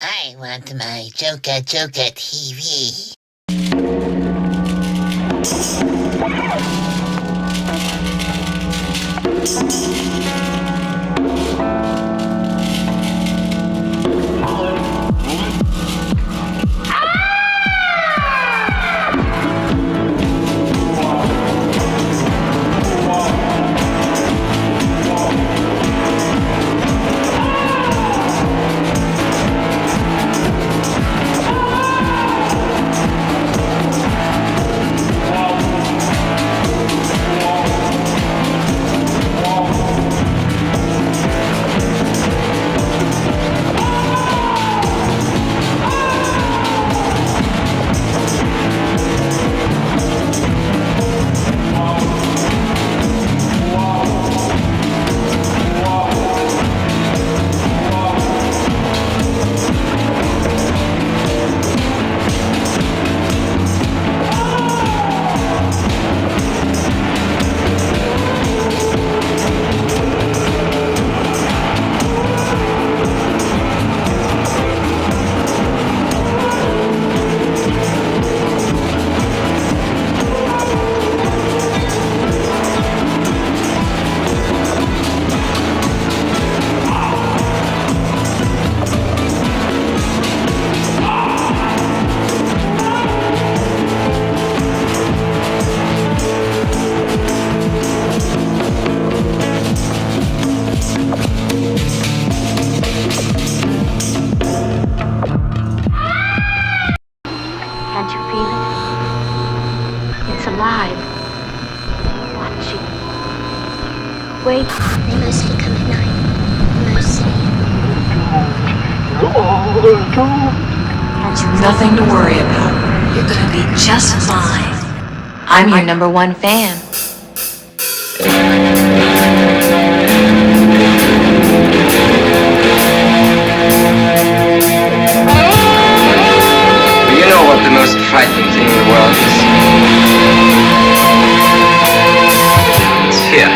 I want my JOKERJOKERtv. Can't you feel it? It's alive. Watching. Wait. They mostly come at night. Mostly. Nothing to worry about. You're gonna be just fine. I'm your #1 fan. You know what the most frightening thing in the world is? It's fear.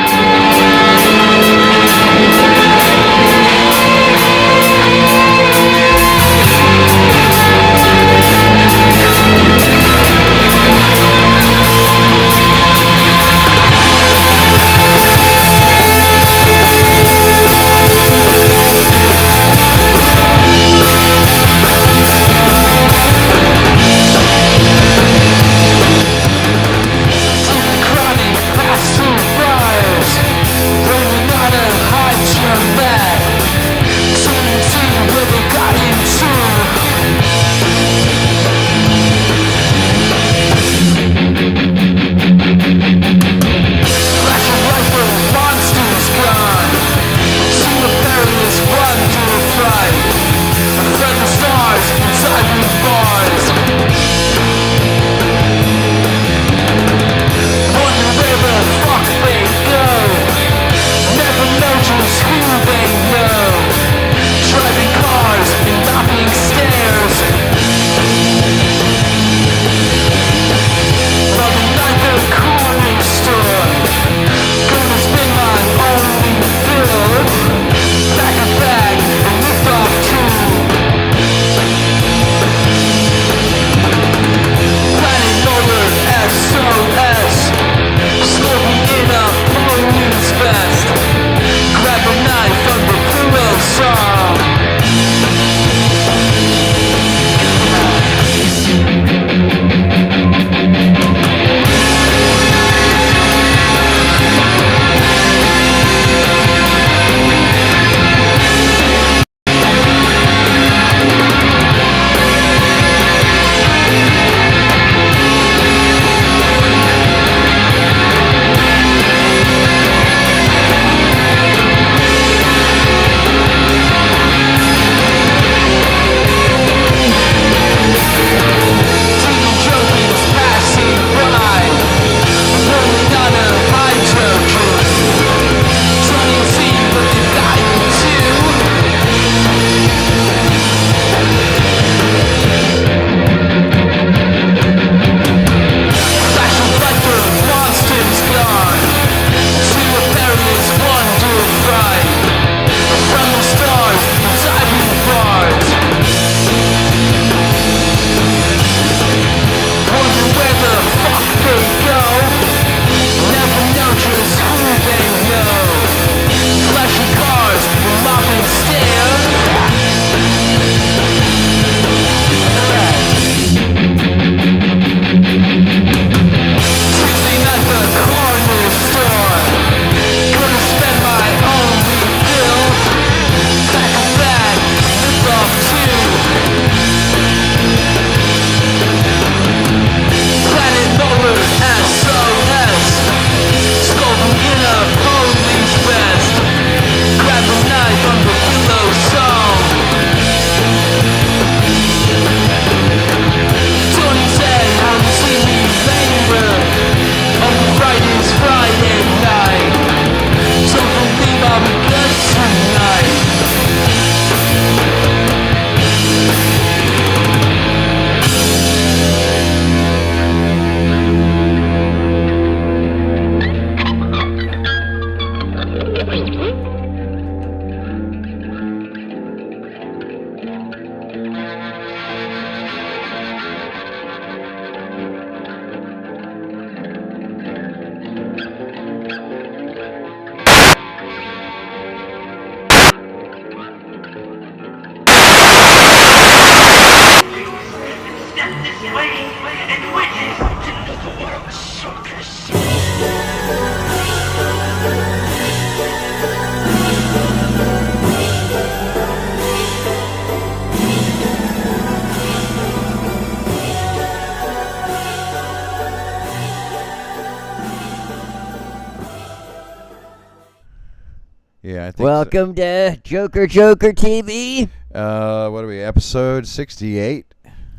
Yeah, I think Welcome to JOKERJOKERtv. What are we, episode 68?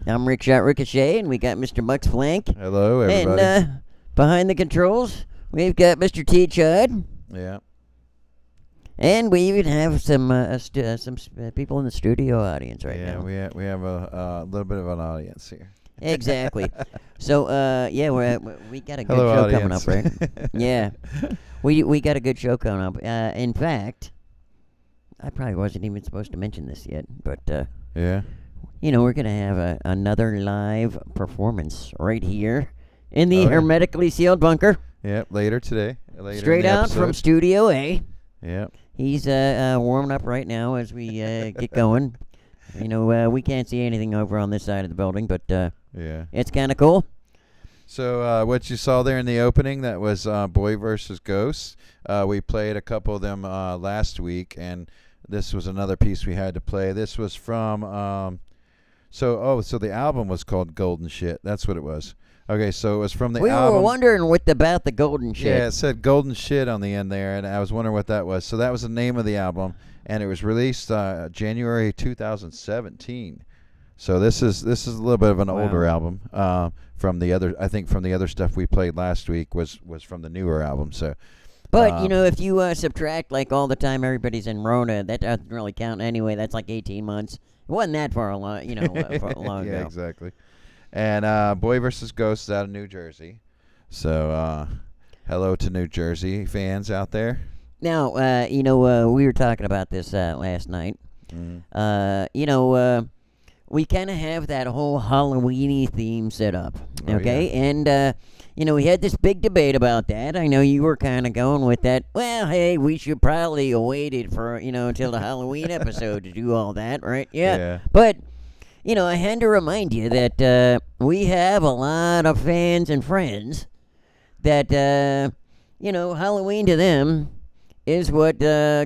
I'm Rick Schott Ricochet, and we got Mr. Mux Blank. Hello, everybody. And behind the controls, we've got Mr. T.Chodd. Yeah. And we even have some people in the studio audience right now. Yeah, we have a little bit of an audience here. Exactly. So, we got a good Hello, show audience. coming up, right? Yeah. We got a good show coming up. In fact, I probably wasn't even supposed to mention this yet, but, Yeah. we're going to have another live performance right here in the Oh, yeah. hermetically sealed bunker. Yep, later today. Later Straight in the out from episode. Studio A. Yep. He's warming up right now as we get going. We can't see anything over on this side of the building, but Yeah. it's kind of cool. So what you saw there in the opening, that was Boy versus Ghost. We played a couple of them last week, and this was another piece we had to play. This was from so the album was called Golden Shit. That's what it was. Okay, so it was from the We album. were wondering what about the golden shit. Yeah, it said Golden Shit on the end there, and I was wondering what that was. So that was the name of the album, and it was released January 2017. So this is a little bit of an older album from the other. I think from the other stuff we played last week was from the newer album. So, But if you subtract like all the time everybody's in Rona, that doesn't really count anyway. That's like 18 months. It wasn't that far long, for long yeah, ago. exactly. And Boy versus Ghost is out of New Jersey. So hello to New Jersey fans out there. Now, we were talking about this last night. Mm. We kind of have that whole Halloween-y theme set up, Oh, okay? And, we had this big debate about that. I know you were kind of going with that, well, hey, we should probably have waited for, until the Halloween episode to do all that, right? Yeah. But, I had to remind you that we have a lot of fans and friends that, Halloween to them is what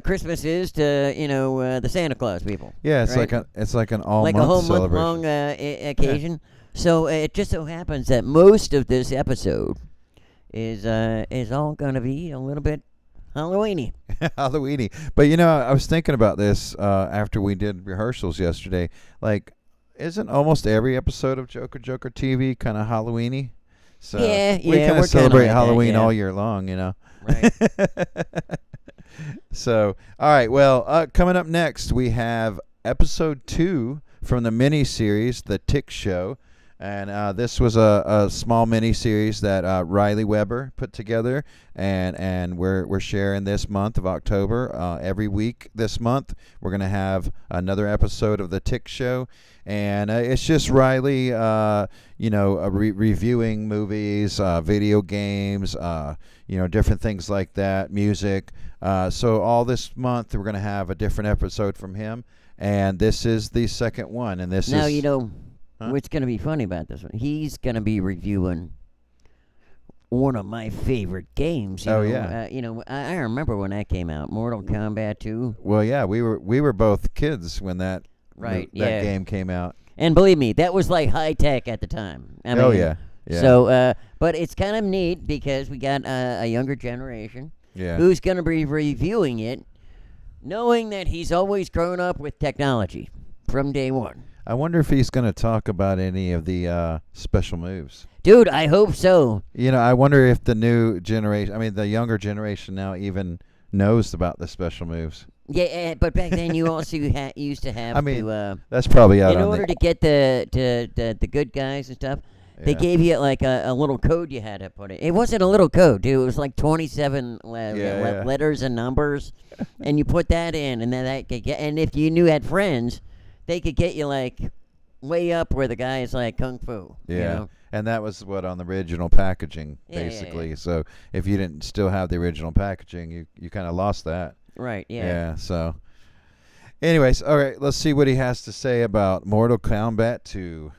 Christmas is to the Santa Claus people. Yeah, it's right? like an all like month a whole celebration. month long occasion. So it just so happens that most of this episode is all going to be a little bit Halloweeny. Halloweeny. But I was thinking about this after we did rehearsals yesterday. Like, isn't almost every episode of JOKERJOKERtv kind of Halloweeny? So Yeah, we kind we're of celebrate kinda like that, Halloween yeah. all year long, Right. So, all right. Well, coming up next, we have episode 2 from the mini-series, The Tick Show. And this was a small mini-series that Riley Weber put together. And we're sharing this month of October. Every week this month, we're going to have another episode of The Tick Show. And it's just Riley, reviewing movies, video games, different things like that, music. So all this month, we're going to have a different episode from him. And this is the second one. And this Now, is... Huh? what's going to be funny about this one? He's going to be reviewing one of my favorite games. Yeah. I remember when that came out, Mortal Kombat 2. Well, yeah, we were both kids when that game came out. And believe me, that was like high tech at the time. I mean, Yeah. So, but it's kind of neat because we got a younger generation who's going to be reviewing it, knowing that he's always grown up with technology from day one. I wonder if he's going to talk about any of the special moves. Dude, I hope so. I wonder if the new generation, the younger generation now even knows about the special moves. Yeah, but back then you also used to have to... that's probably out in on order to get the good guys and stuff, they gave you like a little code you had to put in. It wasn't a little code, dude. It was like 27 letters and numbers, and you put that in, and then that could get. And if you had friends, they could get you like way up where the guy is like kung fu. Yeah, and that was what on the original packaging, basically. Yeah. So if you didn't still have the original packaging, you kind of lost that. Right. Yeah. Yeah. So, anyways, all right. Let's see what he has to say about Mortal Kombat 2.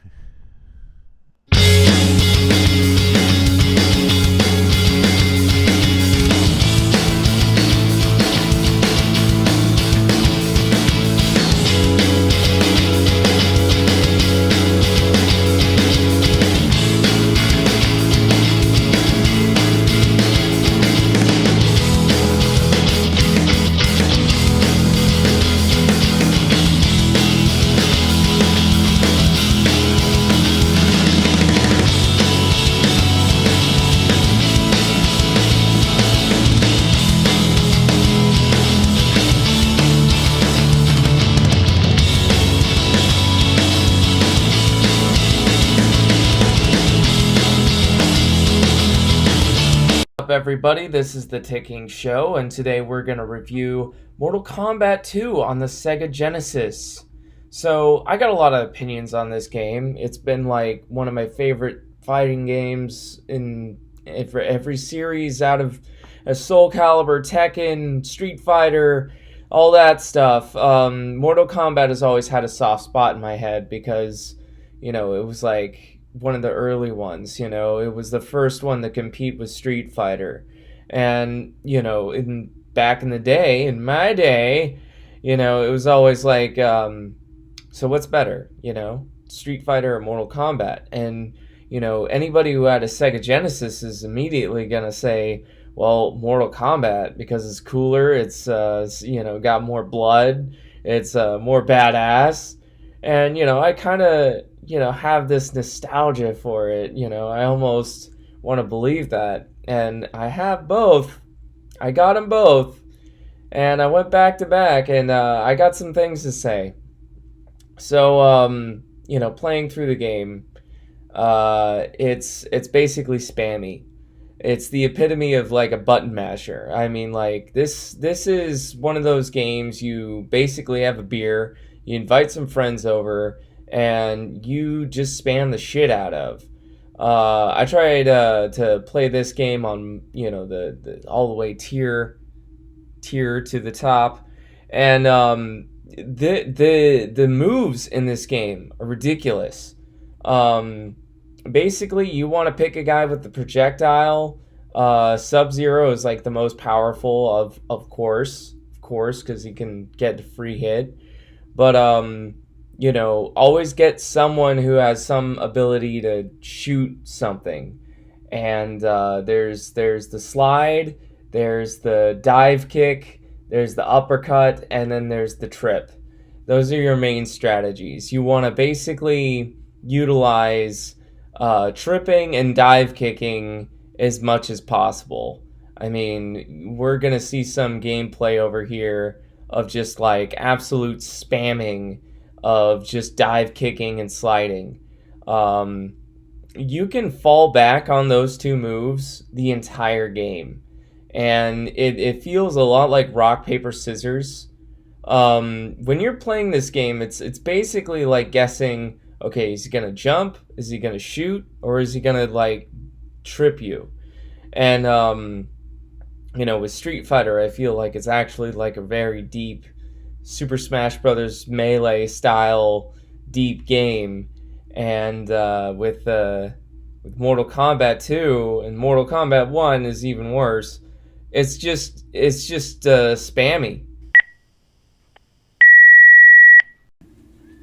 up, everybody? This is The Ticking Show, and today we're going to review Mortal Kombat 2 on the Sega Genesis. So, I got a lot of opinions on this game. It's been like one of my favorite fighting games in every series out of Soul Calibur, Tekken, Street Fighter, all that stuff. Mortal Kombat has always had a soft spot in my head because, you know, it was like one of the early ones, you know. It was the first one to compete with Street Fighter. And, you know, back in the day, in my day, you know, it was always like, so what's better, you know, Street Fighter or Mortal Kombat? And, you know, anybody who had a Sega Genesis is immediately going to say, well, Mortal Kombat, because it's cooler, it's, you know, got more blood, it's more badass. And, you know, I kind of, you know, have this nostalgia for it. You know, I almost want to believe that. And I have both. I got them both. And I went back to back, and I got some things to say. So, you know, playing through the game, it's basically spammy. It's the epitome of like a button masher. I mean, like, this is one of those games you basically have a beer, you invite some friends over, and you just spam the shit out of. I tried to play this game on, you know, the all the way tier to the top, and the moves in this game are ridiculous. Basically, you want to pick a guy with the projectile. Sub-Zero is like the most powerful of course, because he can get a free hit. But you know, always get someone who has some ability to shoot something. And there's the slide, there's the dive kick, there's the uppercut, and then there's the trip. Those are your main strategies. You want to basically utilize tripping and dive kicking as much as possible. I mean, we're going to see some gameplay over here of just like absolute spamming of just dive kicking and sliding. You can fall back on those two moves the entire game, and it feels a lot like rock paper scissors. When you're playing this game, it's basically like guessing, okay, is he gonna jump, is he gonna shoot, or is he gonna like trip you? And you know, with Street Fighter, I feel like it's actually like a very deep Super Smash Brothers Melee style deep game. And with Mortal Kombat 2 and Mortal Kombat 1 is even worse. It's just spammy.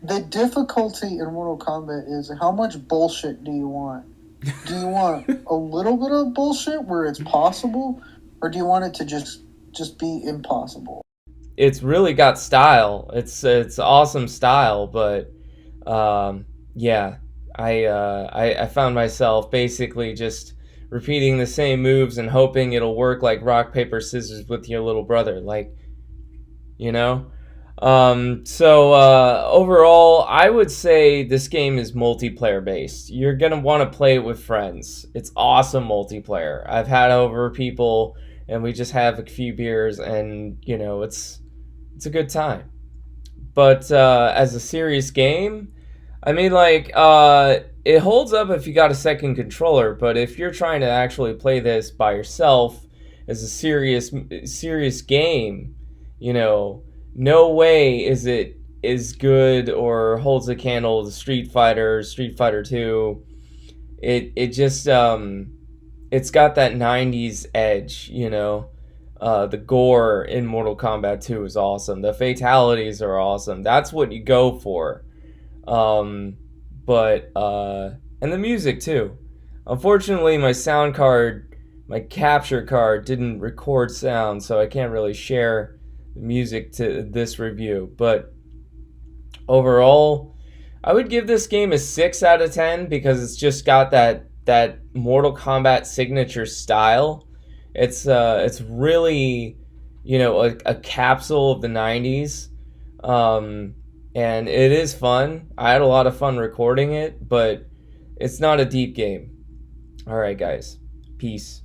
The difficulty in Mortal Kombat is how much bullshit do you want? Do you want a little bit of bullshit where it's possible, or do you want it to just be impossible? It's really got style. It's awesome style, but yeah, I found myself basically just repeating the same moves and hoping it'll work like rock paper scissors with your little brother, like, you know. So overall, I would say this game is multiplayer based. You're gonna want to play it with friends. It's awesome multiplayer. I've had over people, and we just have a few beers, and you know, it's a good time. But as a serious game, I mean, like, it holds up if you got a second controller. But if you're trying to actually play this by yourself as a serious game, you know, no way is it as good or holds a candle to Street Fighter 2. It just it's got that 90s edge, you know. The gore in Mortal Kombat 2 is awesome. The fatalities are awesome. That's what you go for. But and the music too. Unfortunately, my sound card, my capture card didn't record sound, so I can't really share the music to this review. But overall, I would give this game a 6 out of 10 because it's just got that Mortal Kombat signature style. It's really, you know, a capsule of the 90s. And it is fun. I had a lot of fun recording it, but it's not a deep game. All right, guys. Peace.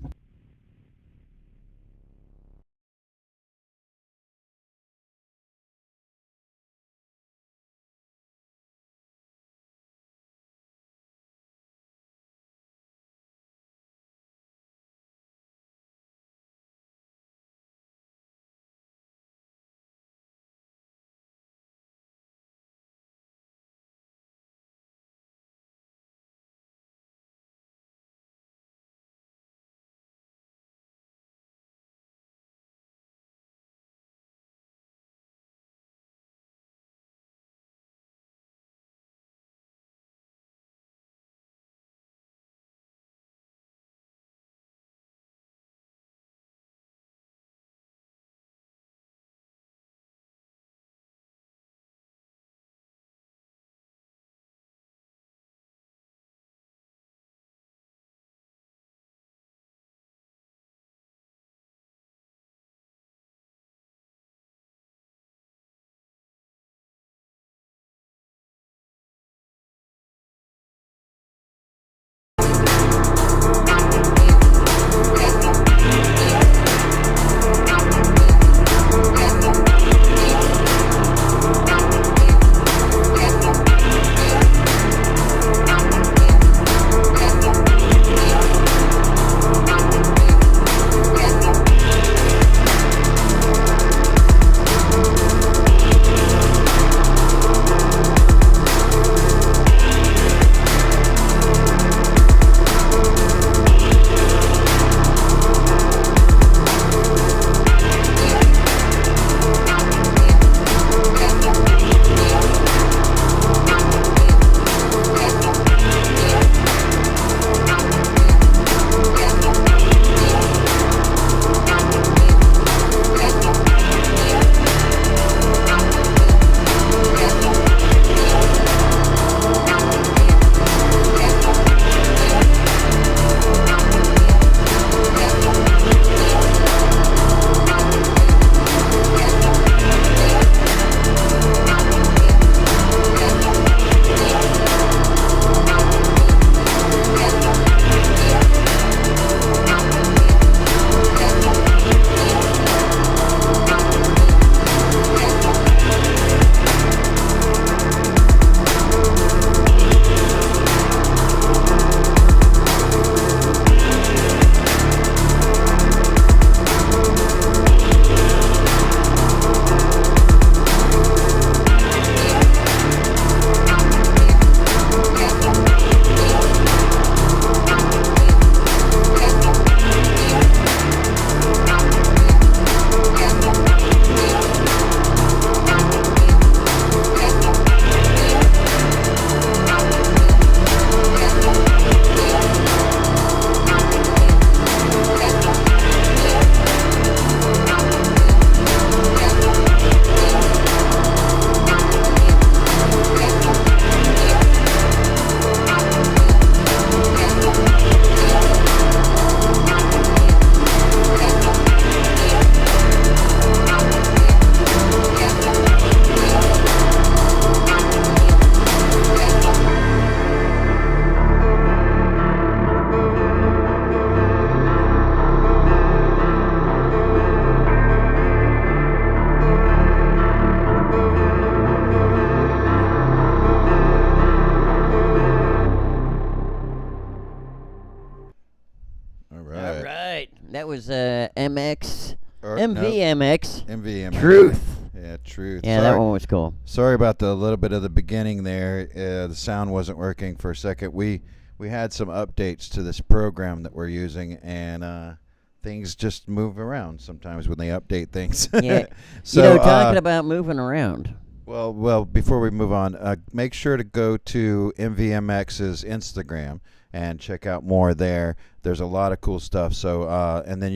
was MX, Or, MVMX. No, MVMX. Truth. Yeah, Truth. Yeah, that one was cool. Sorry about the little bit of the beginning there. The sound wasn't working for a second. We had some updates to this program that we're using, and things just move around sometimes when they update things. Yeah. So, talking about moving around. Well, before we move on, make sure to go to MVMX's Instagram and check out more there. There's a lot of cool stuff. So, and then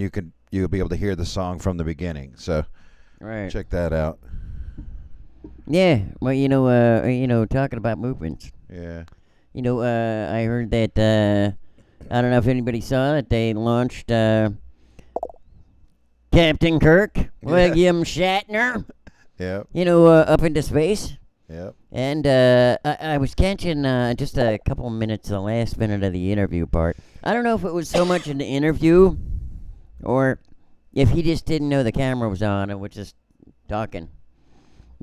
you'll be able to hear the song from the beginning. So, Right. check that out. Yeah. Well, talking about movements. Yeah. I heard that. I don't know if anybody saw it. They launched Captain Kirk, William Shatner. Yep. Up into space. Yep. And I was catching just a couple minutes, the last minute of the interview part. I don't know if it was so much an interview, or if he just didn't know the camera was on and was just talking.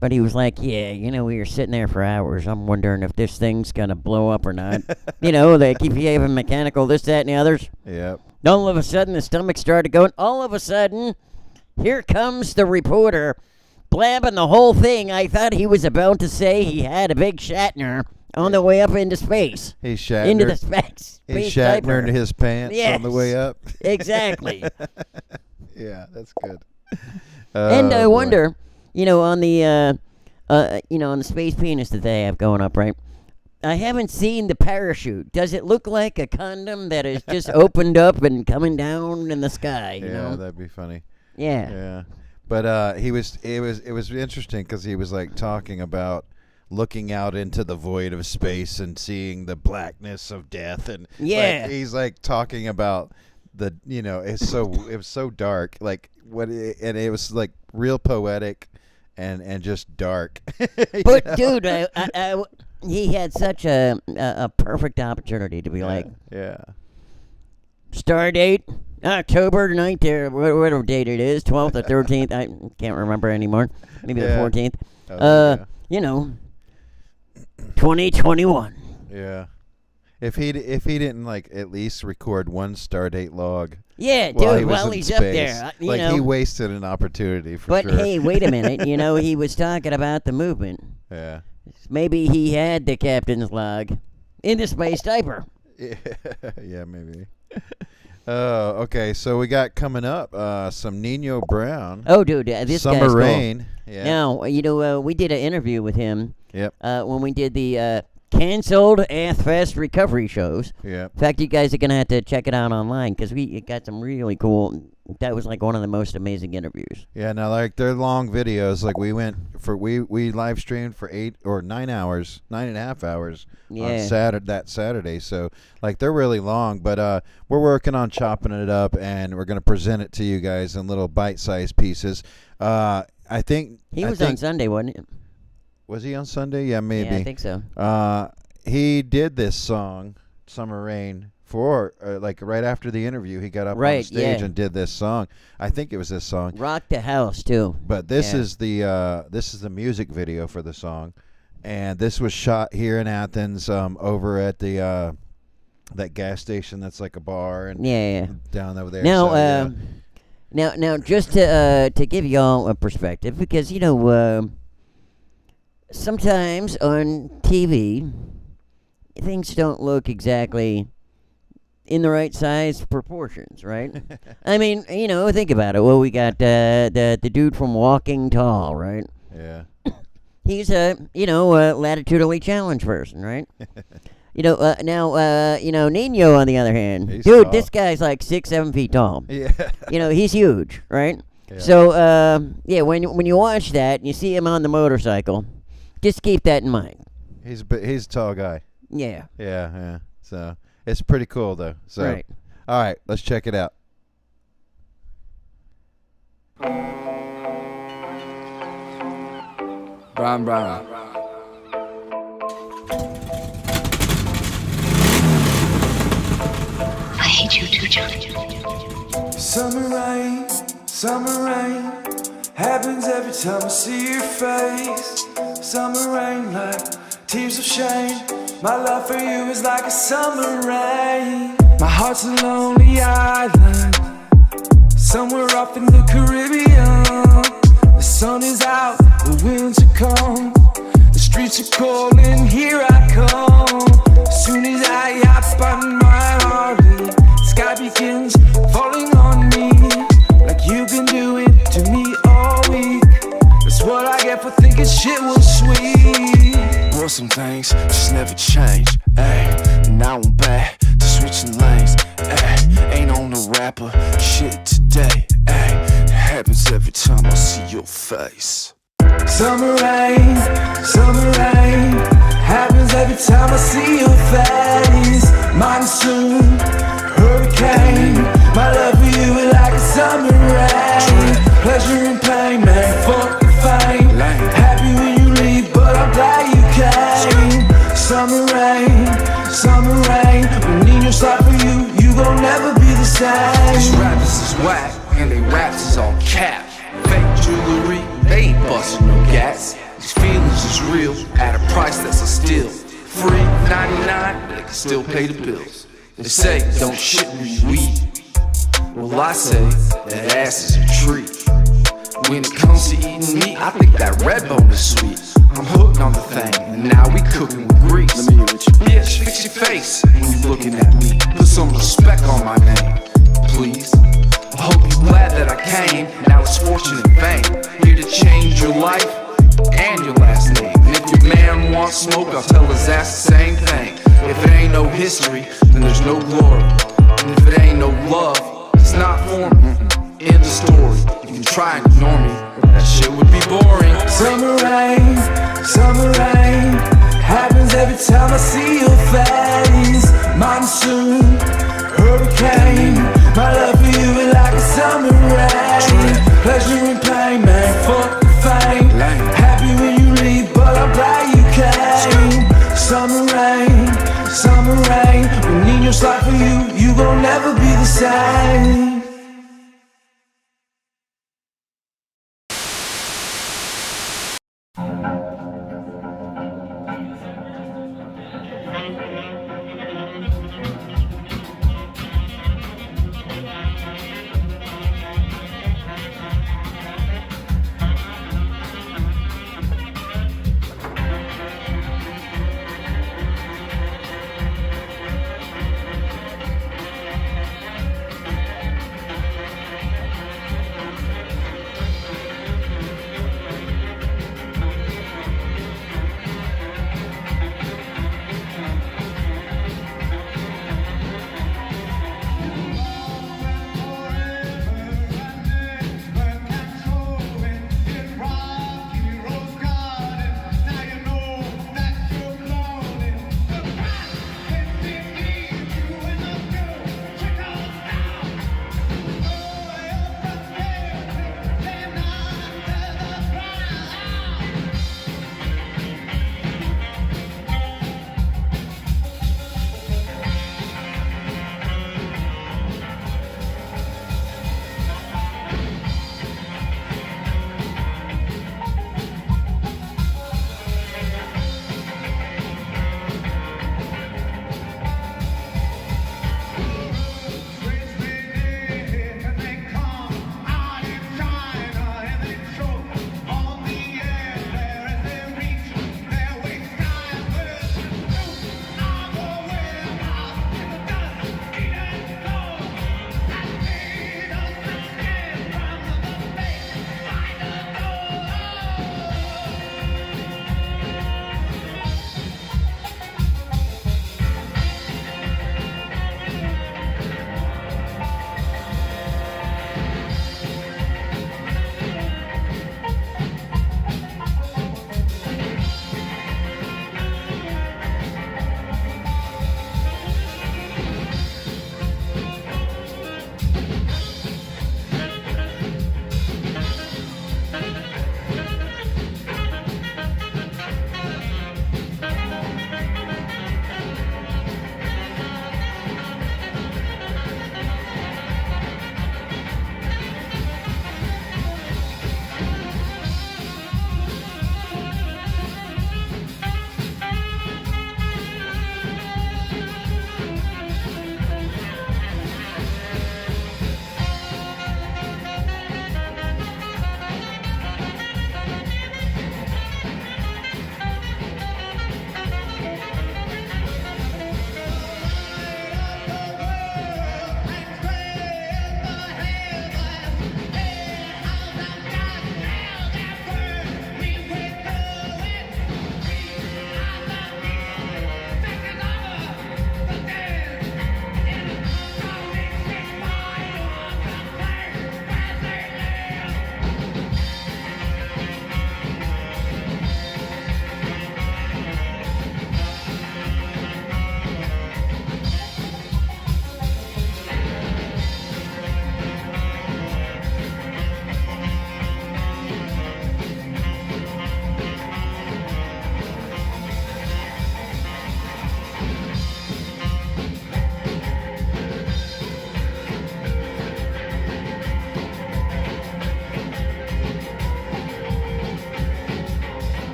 But he was like, yeah, we were sitting there for hours. I'm wondering if this thing's going to blow up or not. They keep having mechanical this, that, and the others. Yep. All of a sudden, the stomach started going. All of a sudden, here comes the reporter, blabbing the whole thing. I thought he was about to say he had a big Shatner on the way up into space. He Shatnered. Into the space. He Shatnered his pants Yes. on the way up. Exactly. Yeah, that's good. And I boy. wonder, on the on the space penis that they have going up, right? I haven't seen the parachute. Does it look like a condom that is just opened up and coming down in the sky? You know? That'd be funny. Yeah. Yeah. But it was interesting because he was like talking about looking out into the void of space and seeing the blackness of death, and he's like talking about the it was so dark, like and it was like real poetic and just dark. But dude, he had such a perfect opportunity to be like, star date October 9th, or whatever date it is, 12th or 13th. I can't remember anymore. Maybe the 14th. 2021. Yeah. If he didn't like at least record one Stardate log. Yeah, while dude, while he's up there. He wasted an opportunity for but sure. But hey, wait a minute. He was talking about the movement. Yeah. Maybe he had the captain's log in the space diaper. Yeah, maybe. Oh, okay. So we got coming up some Niño Brown. Oh, dude, this Summer guy's Rain. Cool. Yeah. Now, we did an interview with him. Yep. When we did the canceled Athfest recovery shows. Yep. In fact, you guys are gonna have to check it out online because we got some really cool. That was like one of the most amazing interviews. Yeah. Now, like they're long videos. Like we live streamed for 9.5 hours on Saturday. So like they're really long, but we're working on chopping it up and we're gonna present it to you guys in little bite-sized pieces. I think he was on Sunday, wasn't it? Was he on Sunday? Yeah, maybe. Yeah, I think so. He did this song, Summer Rain, for like right after the interview. He got up on stage and did this song. I think it was this song. Rock the house too. But this is the music video for the song, and this was shot here in Athens, over at the that gas station that's like a bar and down over there. Now, now, just to give y'all a perspective, because sometimes on TV, things don't look exactly in the right size proportions, right? I mean, think about it. Well, we got the dude from Walking Tall, right? Yeah. He's a latitudinally challenged person, right? Now, Niño, on the other hand, he's dude, tall. this guy's like 6-7 feet tall. Yeah. He's huge, right? Yeah. So, when you watch that and you see him on the motorcycle, just keep that in mind. He's a tall guy. Yeah. Yeah. So it's pretty cool though. So right. All right, let's check it out. Brown. I hate you too, John. Summer rain, happens every time I see your face. Summer rain like tears of shame. My love for you is like a summer rain. My heart's a lonely island, somewhere off in the Caribbean. The sun is out, the winds are calm, the streets are calling, here I come. As soon as I hop on my Harley, the sky begins falling on me, like you've been doing to me all week. That's what I get for thinking shit was sweet. Well, some things just never change, ayy. Now I'm back to switching lanes, ayy. Ain't on the rapper shit today, ayy. It happens every time I see your face. Summer rain, happens every time I see your face. Monsoon, hurricane, my love for you is like a summer rain. Pleasure and pain, man, fuck the fame. Happy when you leave, but I'm glad you came. Summer rain, when Niño slide for you, you gon' never be the same. These rappers is whack, and they raps is all cap. Fake jewelry, they ain't bustin' no gas. These feelings is real, at a price that's a steal. Free 99, they can still pay the bills. They say don't shit when you eat. Well, I say that ass is a treat. When it comes to eating meat, I think that red bone is sweet. I'm hooked on the thing, and now we cooking with grease. Let me hear what you bitch, fix your face when you looking at me. Put some respect on my name, please. I hope you're glad that I came, now it's fortune and fame. Here to change your life and your last name. And if your man wants smoke, I'll tell his ass the same thing. If it ain't no history, then there's no glory. And if it ain't no love, it's not for me. End the story. You can try and ignore me, that shit would be boring. Summer rain, happens every time I see your face. Monsoon, hurricane, my love for you is like a summer rain. Pleasure and pain, man, fuck the fame. Happy when you leave, but I'm glad you came. Summer rain, when Niño slide for you, you gon' never be the same.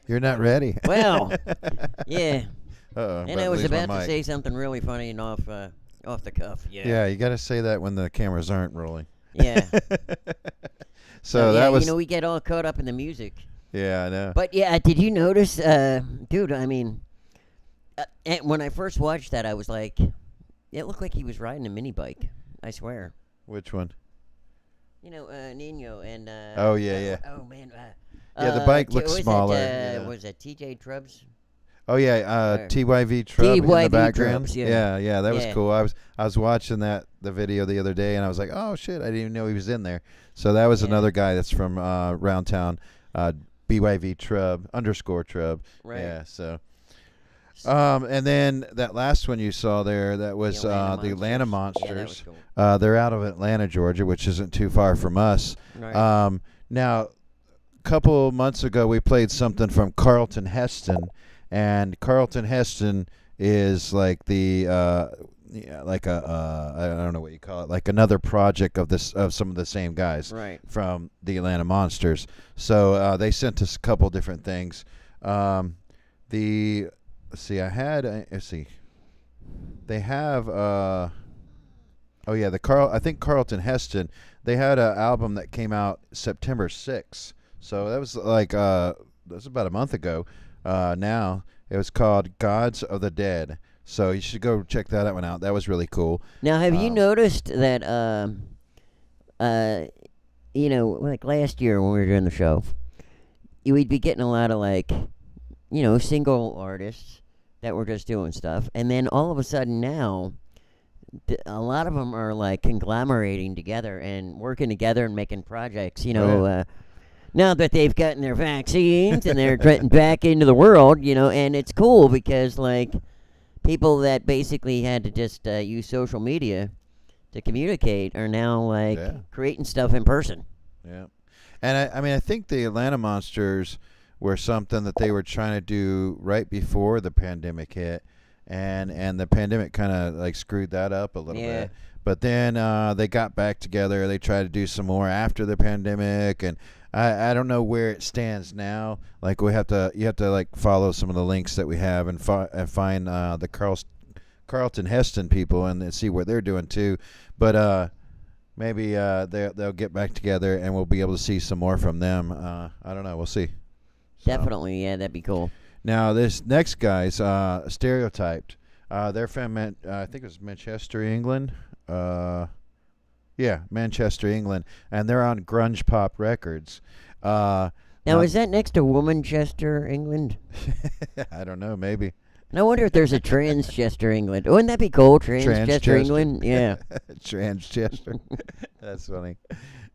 You're not ready. Well, yeah. Uh-oh. And I was about to say something really funny and off the cuff. Yeah. Yeah, you got to say that when the cameras aren't rolling. Yeah. So that was. we get all caught up in the music. Yeah, I know. But yeah, did you notice, dude? I mean, when I first watched that, I was like, it looked like he was riding a mini bike. I swear. Which one? Nino and. Oh yeah. Oh man. Yeah, the bike looks smaller. Was it T.Chodd? Oh yeah, TYV Trub in the background. Trubs, yeah, that was cool. I was watching the video the other day, and I was like, oh shit, I didn't even know he was in there. So that was another guy that's from around town, BYV Trub _Trub. Right. Yeah. So. And then that last one you saw there, that was the Atlanta Monsters. Yeah, that was cool. They're out of Atlanta, Georgia, which isn't too far from us. Right. Now, a couple months ago, we played something from Carlton Heston, and Carlton Heston is like the I don't know what you call it, like another project of some of the same guys from the Atlanta Monsters. So they sent us a couple different things. Let's see, they have I think Carlton Heston, they had an album that came out September 6th. So that was like that's about a month ago. Now it was called Gods of the Dead. So you should go check that one out. That was really cool. Now, have you noticed that like last year when we were doing the show, we'd be getting a lot of like single artists that were just doing stuff, and then all of a sudden now, a lot of them are like conglomerating together and working together and making projects. Now that they've gotten their vaccines and they're getting back into the world, and it's cool because like people that basically had to just use social media to communicate are now like creating stuff in person. Yeah, and I think the Atlanta Monsters were something that they were trying to do right before the pandemic hit, and the pandemic kind of like screwed that up a little bit. But then they got back together. They tried to do some more after the pandemic, and I don't know where it stands now. Like you have to like follow some of the links that we have and find the Carlton Heston people and see what they're doing too. But maybe they'll get back together and we'll be able to see some more from them. I don't know. We'll see. Definitely, yeah, that'd be cool. Now, this next guy's Stereotyped. They're from, I think it was Manchester, England. Manchester, England. And they're on Grunge Pop Records. Now, is that next to Womanchester, England? I don't know, maybe. I wonder if there's a Transchester, England. Wouldn't that be cool, Transchester, England? Yeah. Transchester. That's funny.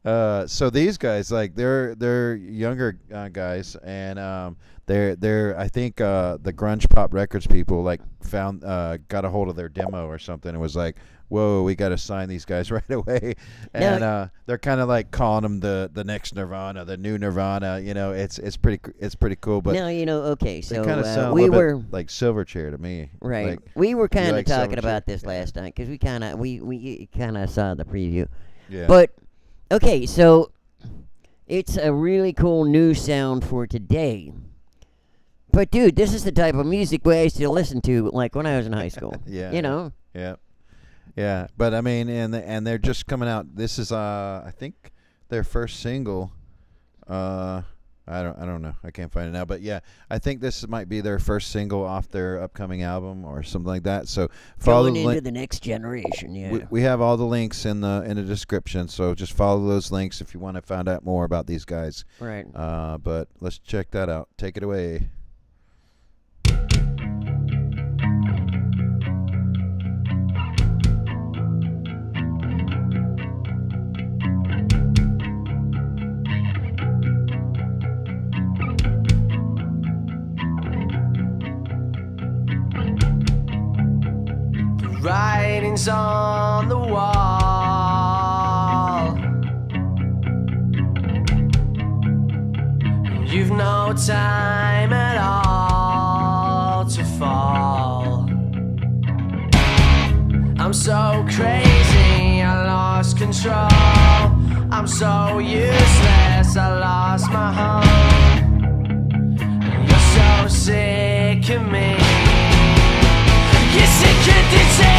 So these guys, like they're younger guys, and they're I think the Grunge Pop Records people like got a hold of their demo or something and was like, whoa, we got to sign these guys right away. And they're kind of like calling them the next Nirvana, the new Nirvana. It's pretty cool. But now okay, so they kind of sound a little bit like Silverchair to me. Right. Like, we were kind of like talking Silverchair? about this last night because we kind of saw the preview. Yeah. But okay, so it's a really cool new sound for today. But dude, this is the type of music we used to listen to like when I was in high school. Yeah. Yeah, but I mean, and they're just coming out. This is I think their first single. I don't know. I can't find it now. But yeah, I think this might be their first single off their upcoming album or something like that. So follow going into the next generation. Yeah, we have all the links in the description. So just follow those links if you want to find out more about these guys. Right. But let's check that out. Take it away. Writings on the wall. You've no time at all to fall. I'm so crazy, I lost control. I'm so useless, I lost my home. You're so sick of me. You're sick of disease.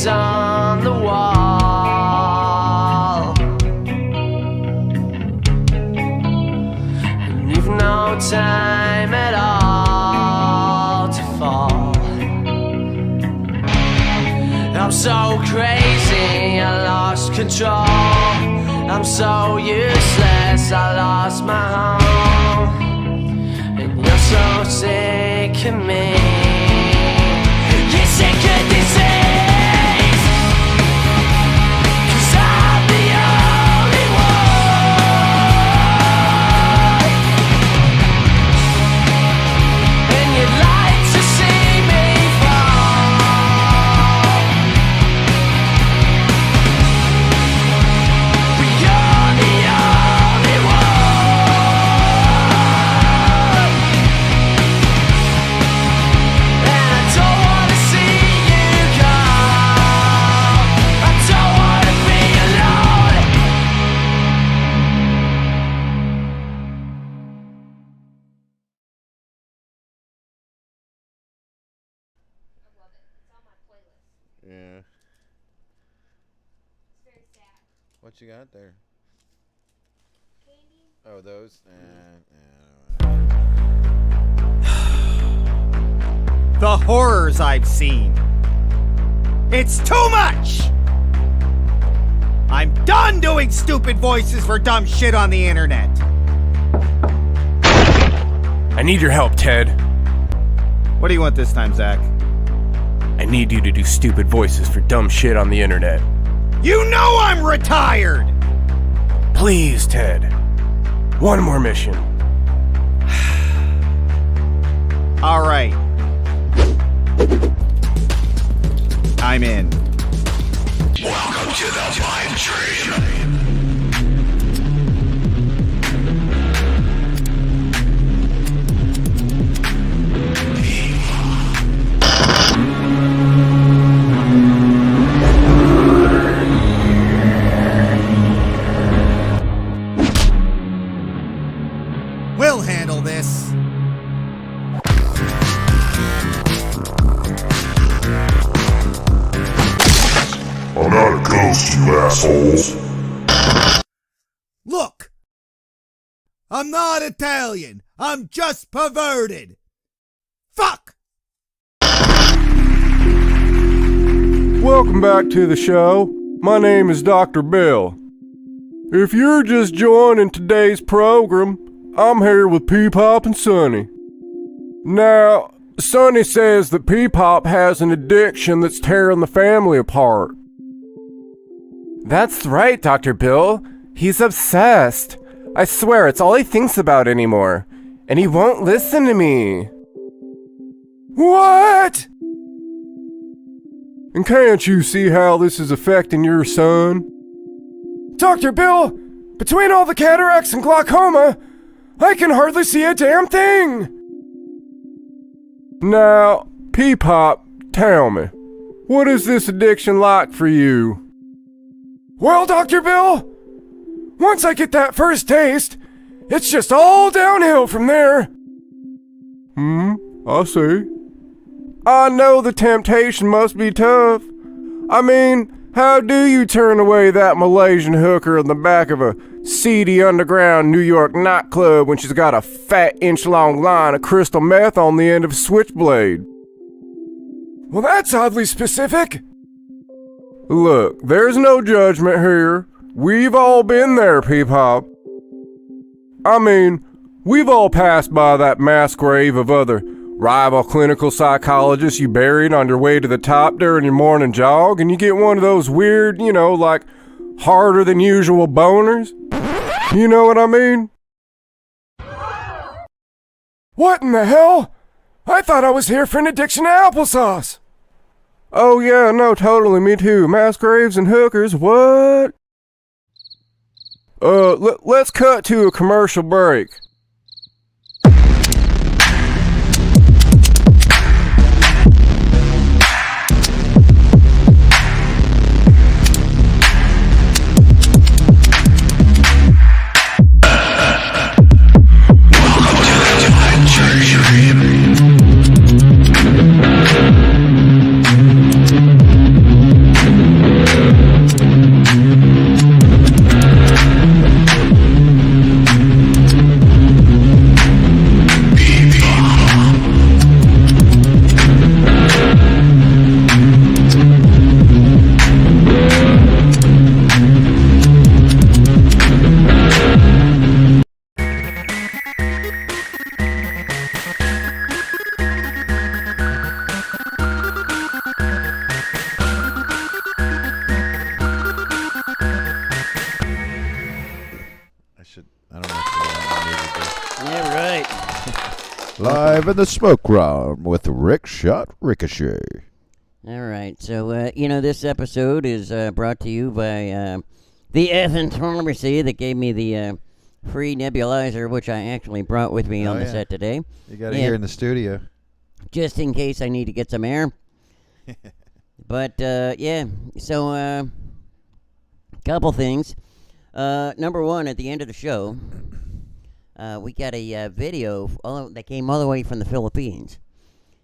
On the wall, and you've no time at all to fall. I'm so crazy, I lost control. I'm so useless, I lost my home. And you're so sick of me. You're sick of disease. Yeah. What you got there? Candy. Oh, those? The horrors I've seen. It's too much! I'm done doing stupid voices for dumb shit on the internet. I need your help, Ted. What do you want this time, Zach? I need you to do stupid voices for dumb shit on the internet. You know I'm retired! Please, Ted. One more mission. All right. I'm in. Welcome to the Vibe Train. Coast, you assholes. Look! I'm not Italian. I'm just perverted. Fuck! Welcome back to the show. My name is Dr. Bill. If you're just joining today's program, I'm here with P-Pop and Sonny. Now, Sonny says that P-Pop has an addiction that's tearing the family apart. That's right, Dr. Bill. He's obsessed. I swear it's all he thinks about anymore. And he won't listen to me. What? And can't you see how this is affecting your son? Dr. Bill, between all the cataracts and glaucoma, I can hardly see a damn thing. Now, P-Pop, tell me, what is this addiction like for you? Well, Dr. Bill, once I get that first taste, it's just all downhill from there. I see. I know the temptation must be tough. I mean, how do you turn away that Malaysian hooker in the back of a seedy underground New York nightclub when she's got a fat inch-long line of crystal meth on the end of a switchblade? Well, that's oddly specific. Look, there's no judgment here. We've all been there, P-Pop. I mean, we've all passed by that mass grave of other rival clinical psychologists you buried on your way to the top during your morning jog, and you get one of those weird, like harder than usual boners. You know what I mean? What in the hell? I thought I was here for an addiction to applesauce. Oh yeah, no, totally, me too. Mass graves and hookers, what? Let's cut to a commercial break. Live in the smoke room with Rick Schott Ricochet. All right, so, this episode is brought to you by the Athens Pharmacy that gave me the free nebulizer, which I actually brought with me on the set today. You got it here in the studio. Just in case I need to get some air. But, so, couple things. Number one, at the end of the show, we got a video that came all the way from the Philippines.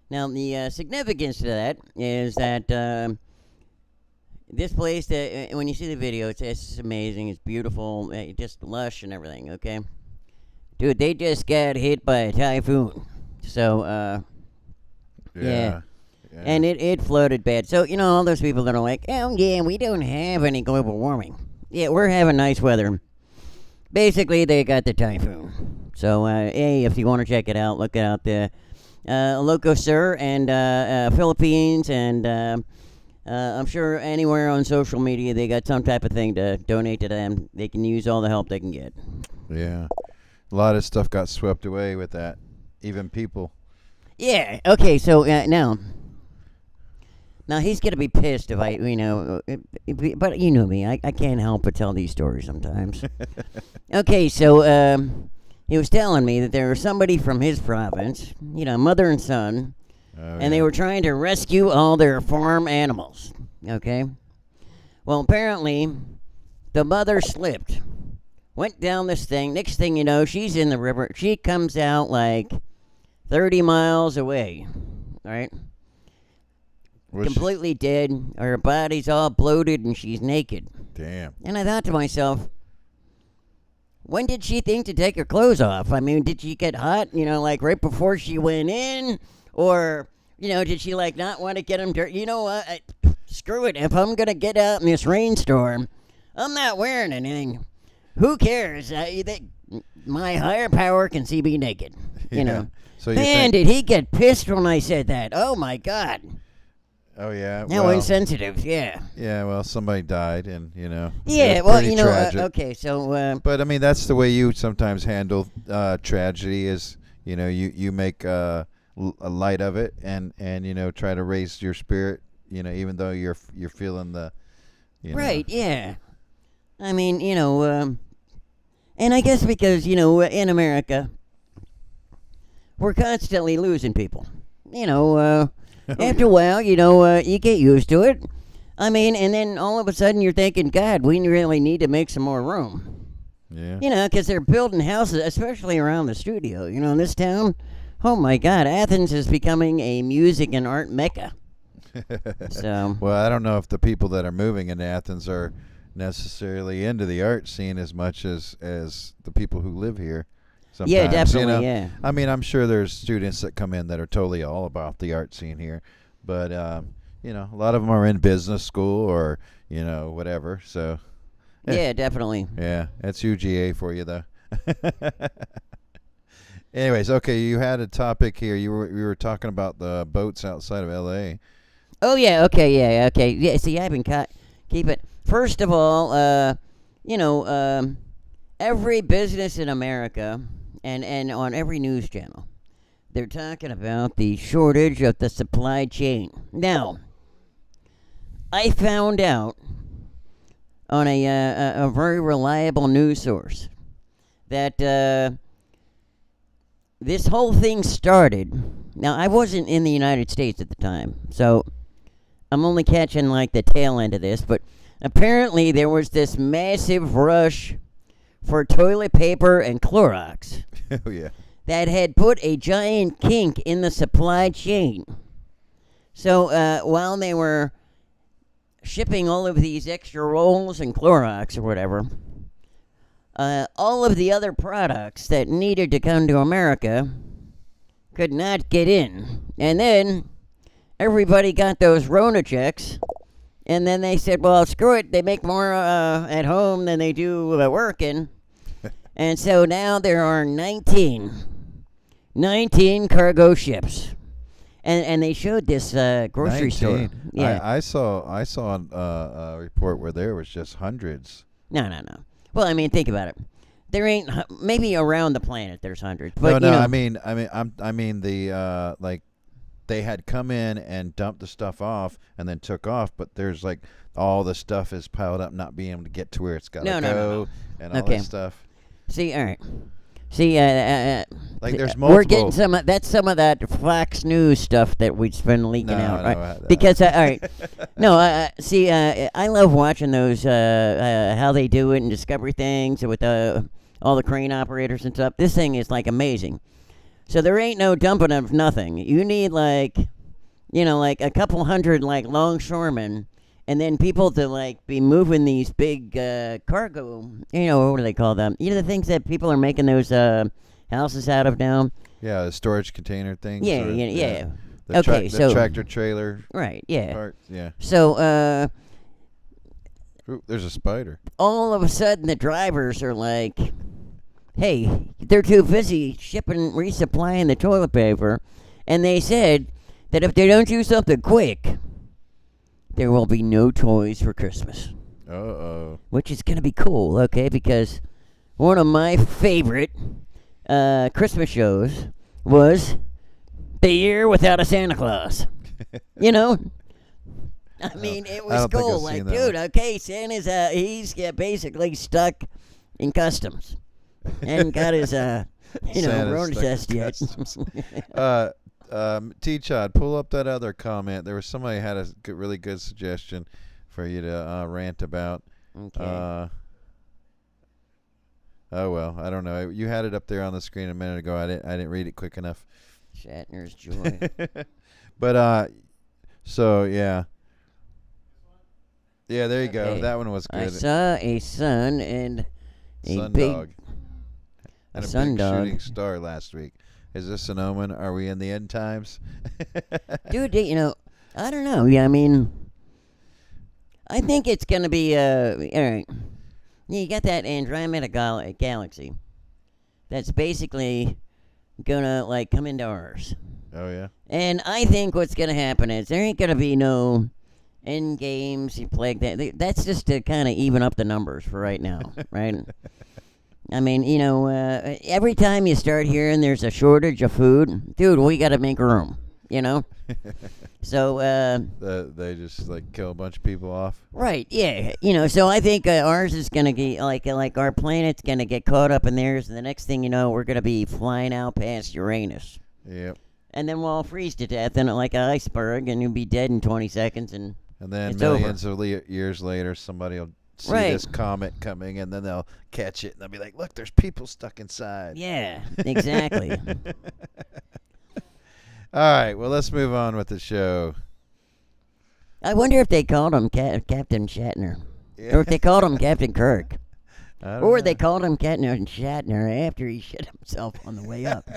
Now, the significance to that is that this place, when you see the video, it's amazing. It's beautiful, just lush and everything, okay? Dude, they just got hit by a typhoon. So, yeah. And it flooded bad. So, all those people that are like, oh, yeah, we don't have any global warming. Yeah, we're having nice weather. Basically, they got the typhoon. So, hey, if you want to check it out, look out the Loco Sir and Philippines, and I'm sure anywhere on social media they got some type of thing to donate to them. They can use all the help they can get. Yeah. A lot of stuff got swept away with that. Even people. Yeah, okay, so now he's going to be pissed if I, but you know me, I can't help but tell these stories sometimes. Okay, so he was telling me that there was somebody from his province, mother and son, and they were trying to rescue all their farm animals, okay? Well, apparently, the mother slipped, went down this thing, next thing you know, she's in the river, she comes out like 30 miles away, all right? completely dead. Her body's all bloated and she's naked. Damn. And I thought to myself, when did she think to take her clothes off? I mean, did she get hot, like right before she went in? Or, did she like not want to get them dirty? You know what? Screw it. If I'm going to get out in this rainstorm, I'm not wearing anything. Who cares? My higher power can see me naked. So man, did he get pissed when I said that? Oh my God. Oh yeah. How insensitive. Yeah. Yeah. Well, somebody died, and Yeah. Well, okay. So. But I mean, that's the way you sometimes handle tragedy. Is you make a light of it, and try to raise your spirit. Even though you're feeling the. Right. Yeah. I mean, and I guess because in America, we're constantly losing people. After a while, you get used to it. I mean, and then all of a sudden you're thinking, God, we really need to make some more room. Yeah. Because they're building houses, especially around the studio. In this town, oh my God, Athens is becoming a music and art mecca. So. Well, I don't know if the people that are moving into Athens are necessarily into the art scene as much as the people who live here. Sometimes, yeah, definitely, yeah. I mean, I'm sure there's students that come in that are totally all about the art scene here, but a lot of them are in business school or whatever. So yeah, definitely. Yeah, that's UGA for you though. Anyways, okay, you had a topic here. We were talking about the boats outside of L.A. Oh yeah, okay, yeah, okay, yeah. See, I've been keep it. First of all, every business in America. And on every news channel, they're talking about the shortage of the supply chain. Now, I found out on a very reliable news source that this whole thing started. Now, I wasn't in the United States at the time, so I'm only catching like the tail end of this, but apparently there was this massive rush for toilet paper and Clorox. Oh, yeah. That had put a giant kink in the supply chain. So while they were shipping all of these extra rolls and Clorox or whatever, all of the other products that needed to come to America could not get in. And then everybody got those Rona checks. And then they said, well, screw it. They make more at home than they do working. And so now there are 19 cargo ships. And they showed this grocery 19. store. Yeah. I saw a report where there was just hundreds. No. Well, I mean, think about it. There ain't maybe around the planet there's hundreds. But, no. I mean the like they had come in and dumped the stuff off and then took off, but there's like all the stuff is piled up, not being able to get to where it's got to go, no. and all that stuff. See, all right. See, like there's multiple. We're getting some of that Fox News stuff that we've been leaking out, right? Because all right, no, see, I love watching those how they do it and Discovery things with all the crane operators and stuff. This thing is like amazing. So there ain't no dumping of nothing. You need like a couple hundred like longshoremen. And then people to like be moving these big cargo, what do they call them? The things that people are making those houses out of now. Yeah, the storage container things. Yeah. The so tractor trailer. Right. Yeah. Parts, yeah. So. Ooh, there's a spider. All of a sudden, the drivers are like, "Hey, they're too busy resupplying the toilet paper," and they said that if they don't do something quick, there will be no toys for Christmas. Uh-oh. Which is going to be cool, okay? Because one of my favorite Christmas shows was The Year Without a Santa Claus. I mean, it was cool. Like, dude, okay, Santa's he's basically stuck in customs. And got his, road test yet. T.Chodd, pull up that other comment. There was somebody had a really good suggestion for you to rant about. Okay. Oh well, I don't know. You had it up there on the screen a minute ago. I didn't read it quick enough. Shatner's joy. But So yeah. Yeah, there you go. That one was good. I saw a sun and a Sun big dog. And a sun big dog. shooting star last week. Is this an omen? Are we in the end times? Dude, I don't know. Yeah, I mean, I think it's gonna be all right. Yeah, you got that Andromeda galaxy. That's basically gonna like come into ours. Oh yeah. And I think what's gonna happen is there ain't gonna be no end games. You play that. That's just to kind of even up the numbers for right now, right? I mean, every time you start hearing there's a shortage of food, dude, we got to make room. So they just like kill a bunch of people off. right, yeah, so I think ours is gonna be like our planet's gonna get caught up in theirs, and the next thing you know, we're gonna be flying out past Uranus. Yep. And then we'll all freeze to death in it like an iceberg, and you'll be dead in 20 seconds, and then it's millions over. of years later, somebody will see Right. this comet coming, and then they'll catch it, and they'll be like, "Look, there's people stuck inside." Yeah, exactly. All right, well, let's move on with the show. I wonder if they called him Captain Shatner, Yeah. or if they called him Captain Kirk. I don't Or know. they called him Captain Shatner after he shit himself on the way up.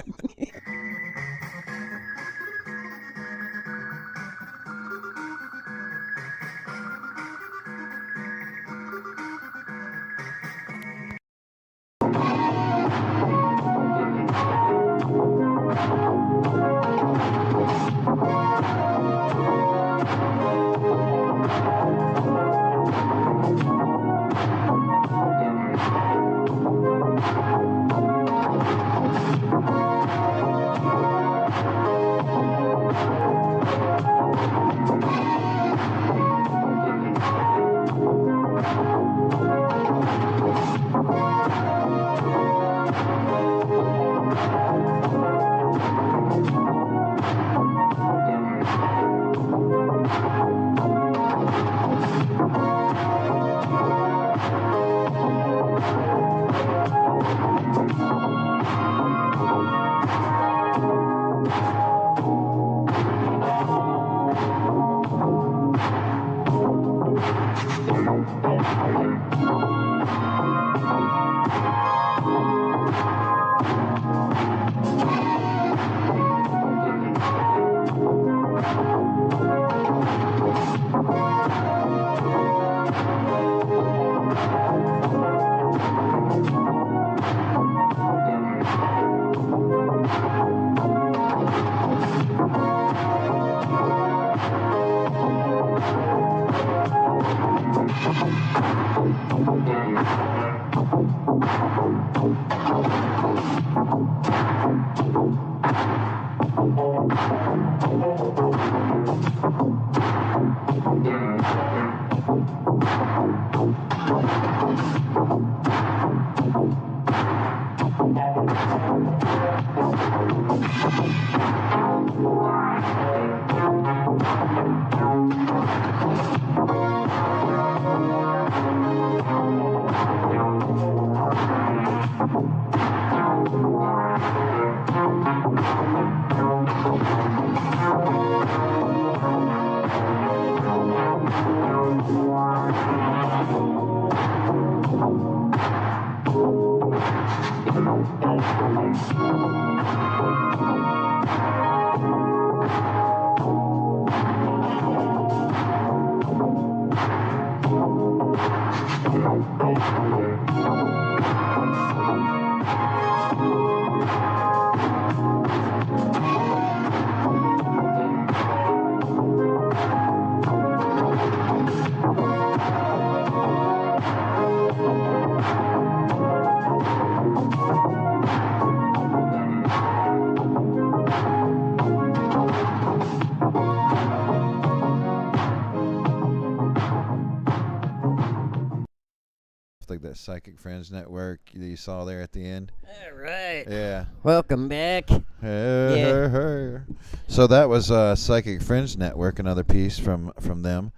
Like that Psychic Friends Network that you saw there at the end. All right. Yeah. Welcome back. Yeah. So that was Psychic Friends Network, another piece from them,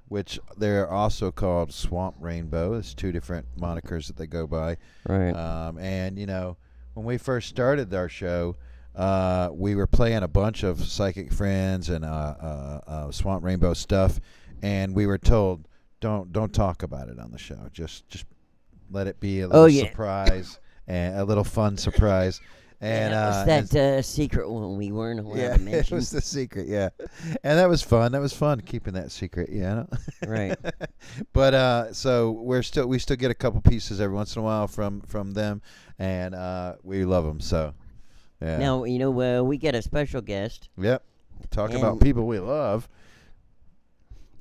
which they're also called Swamp Rainbow. It's two different monikers that they go by. Right. And when we first started our show, we were playing a bunch of Psychic Friends and Swamp Rainbow stuff, and we were told don't talk about it on the show. Just let it be a little surprise and a little fun surprise. And that secret one we weren't allowed to mention. It was the secret, yeah. And that was fun. That was fun keeping that secret, Right. But so we still get a couple pieces every once in a while from them, and we love them. So yeah. Now we get a special guest. Yep. Talk about people we love.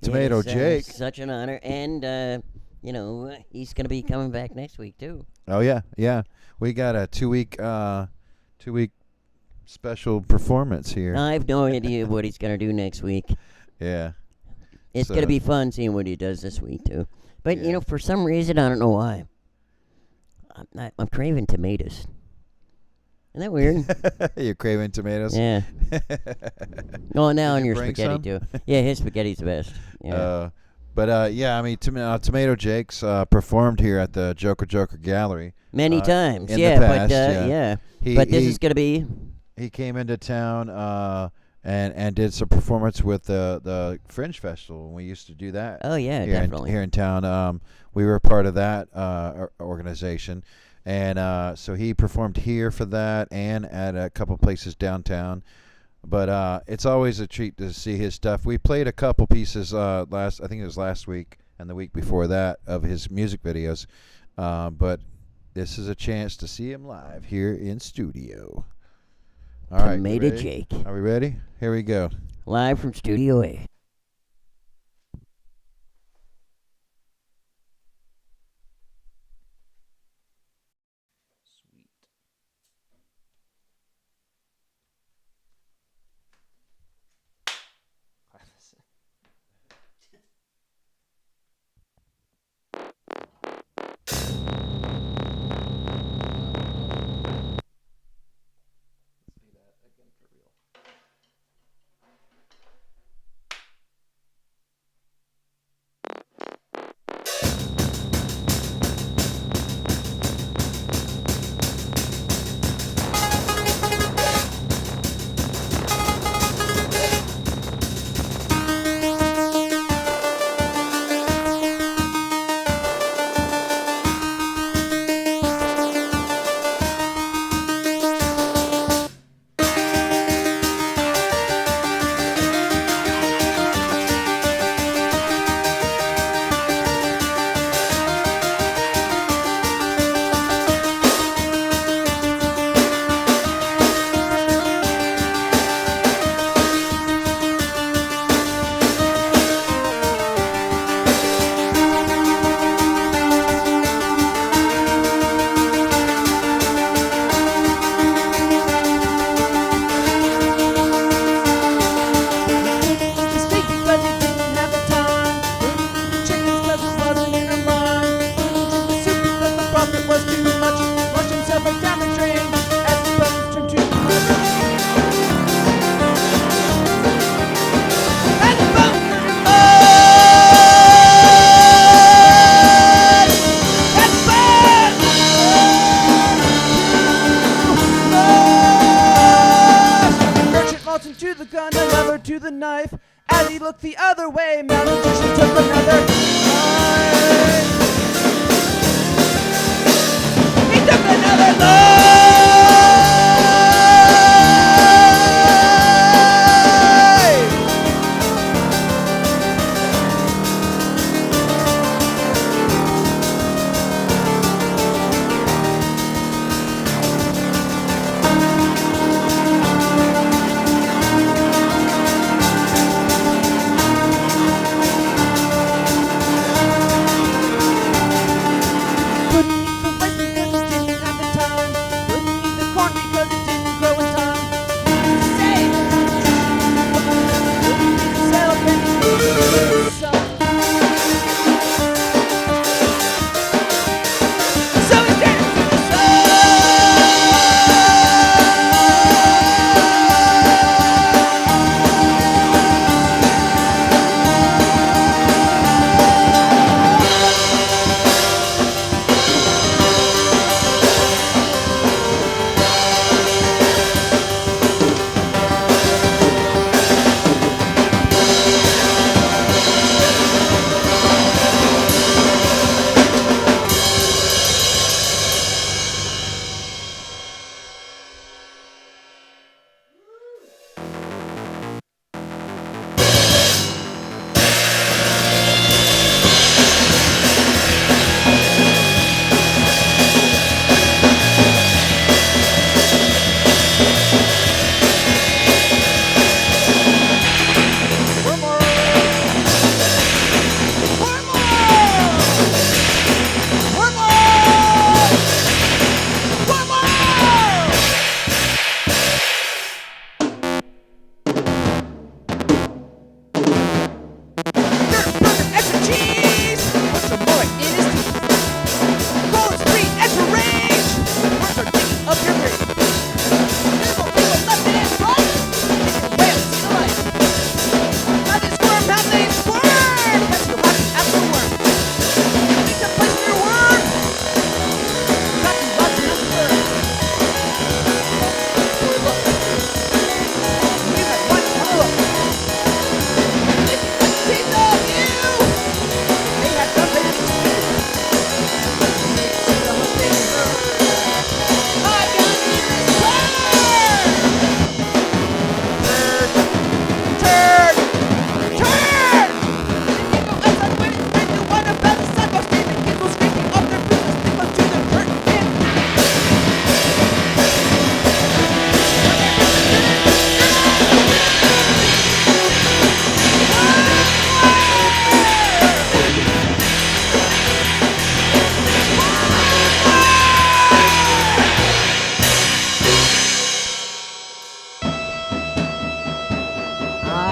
Tomato Jake. Such an honor, and he's going to be coming back next week too. Oh yeah. We got a 2-week special performance here. I have no idea what he's going to do next week. Yeah. It's going to be fun seeing what he does this week, too. But, for some reason, I don't know why, I'm craving tomatoes. Isn't that weird? You're craving tomatoes? Yeah. Oh, now on your spaghetti, too. Yeah, his spaghetti's the best. Yeah. Tomato Jake's performed here at the Joker Gallery many times. In the past, but this is going to be. He came into town and did some performance with the Fringe Festival. We used to do that. Oh yeah, definitely here in town. We were part of that organization, and so he performed here for that and at a couple places downtown. But it's always a treat to see his stuff. We played a couple pieces I think it was last week and the week before that, of his music videos. But this is a chance to see him live here in studio. All right, Tomato Jake. Are we ready? Here we go. Live from Studio A.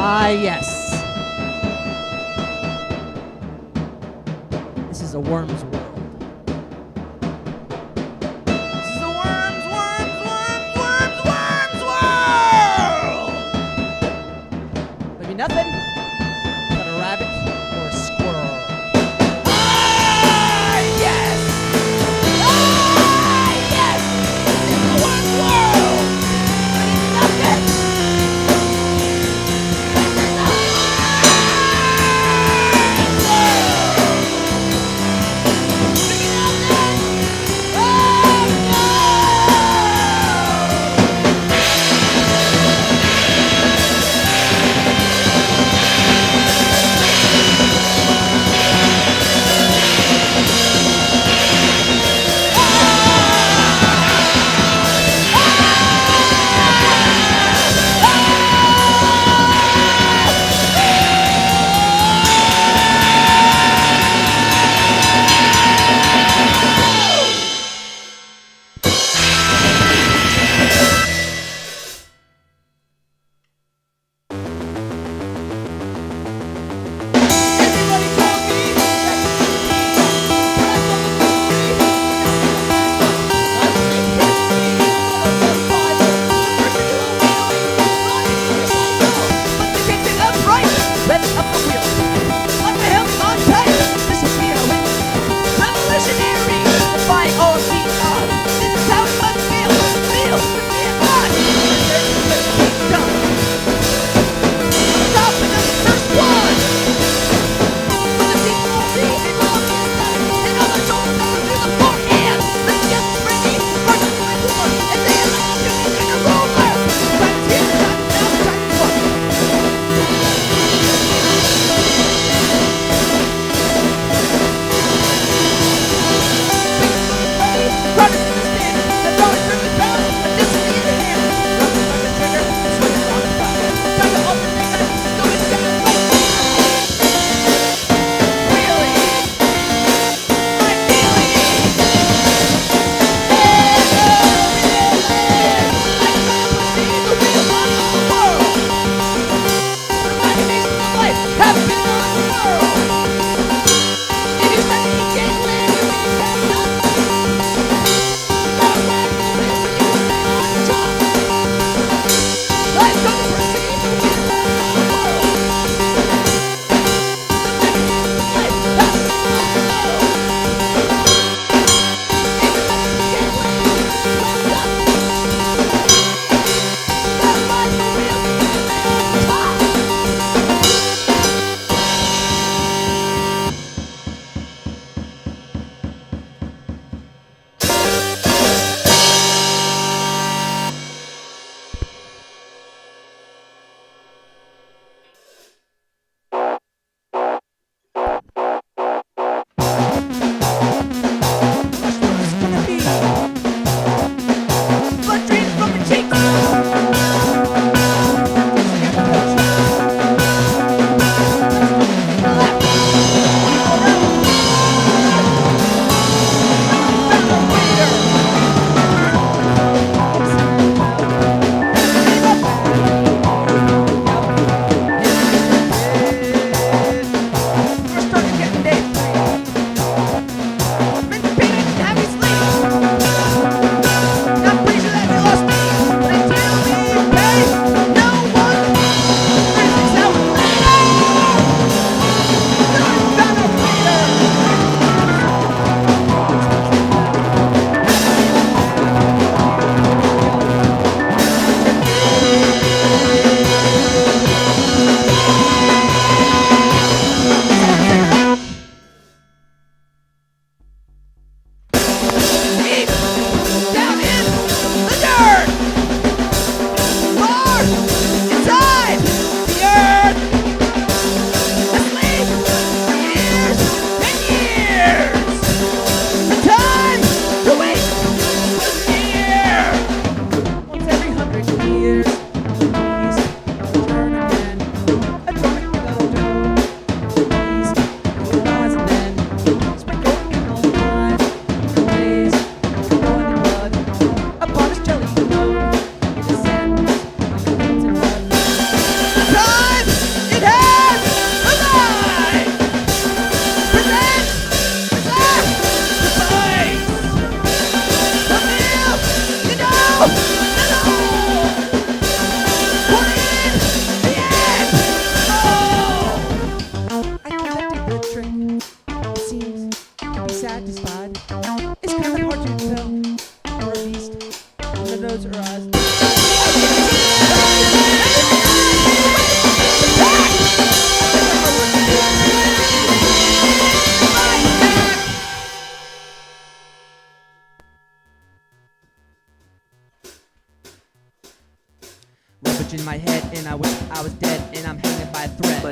Ah, yes. This is a worm's world. This is a worm's world! Maybe nothing but a rabbit or a squirrel. Ah, yes! Ah, yes! This is a worm's world! Maybe nothing!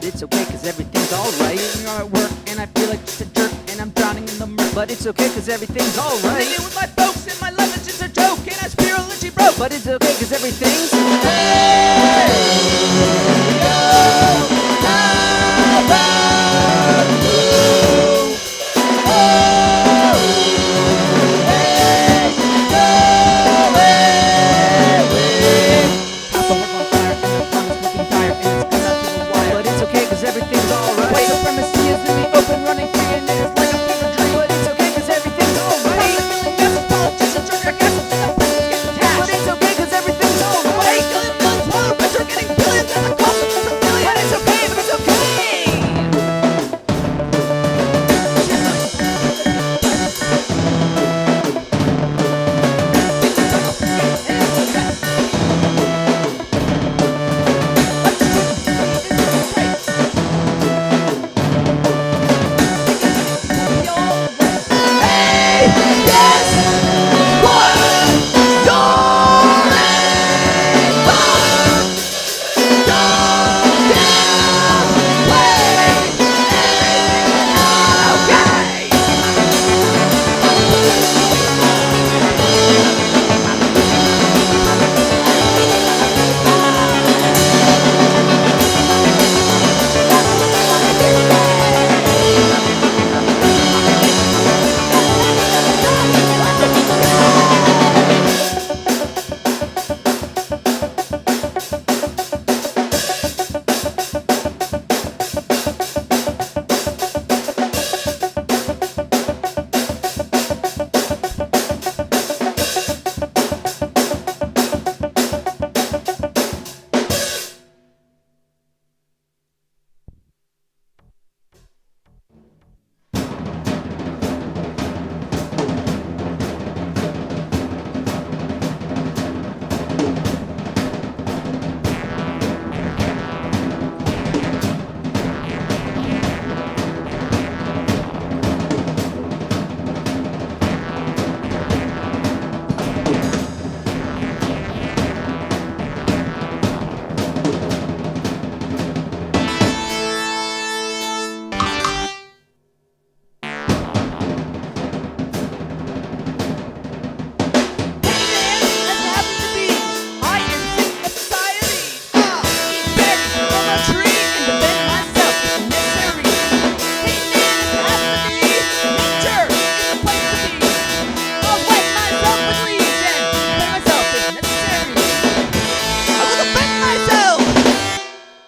but it's okay cause everything's alright. I'm at work and I feel like just a jerk and I'm drowning in the murk, but it's okay cause everything's alright. I'm living with my folks and my love is just a joke and I spiritually broke, but it's okay cause everything's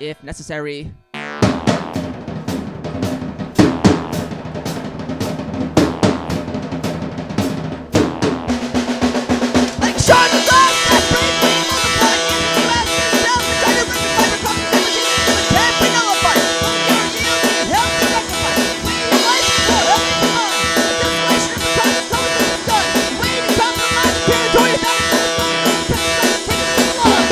if necessary. Like Schott is off, that brave queen on the blood. You ask yourself to try to rip the fiber from the images and the tab we know apart. But your deal is help to sacrifice. When your life is so heavy to run, the desolation of the crime is always what it's done. Way to compromise the territory is out of the zone. The pesticides take it too long.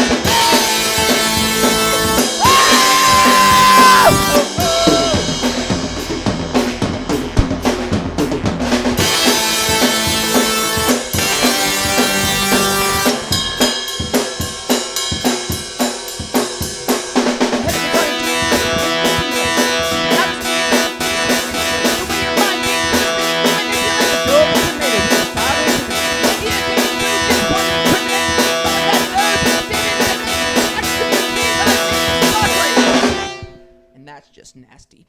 And that's just nasty.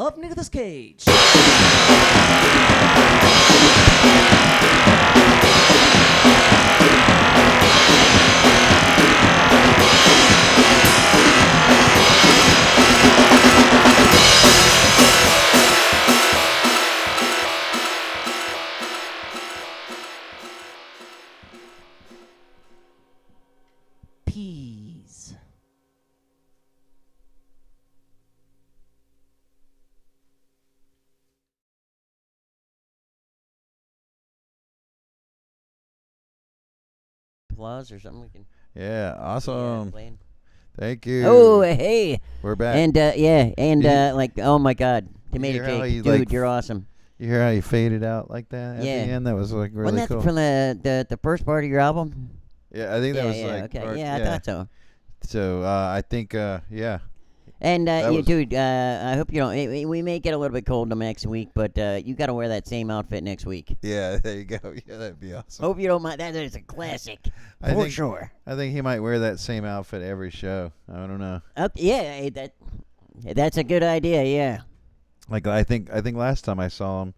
of Nicolas Cage. Peas. Applause or something we can. Yeah, awesome. Thank you. Oh, hey. We're back. And like, oh my God, tomato cake, dude, you're awesome. You hear how you faded out like that at Yeah. the end? That was like really Wasn't that cool. from the first part of your album? Yeah, I think that was like. Okay, part- I thought so. So I think yeah. And That was- dude, I hope you don't. We may get a little bit cold next week, but you got to wear that same outfit next week. Yeah, there you go. Yeah, that'd be awesome. Hope you don't mind. That is a classic I for think, sure. I think he might wear that same outfit every show. I don't know. Yeah, that's a good idea. Yeah. Like I think last time I saw him,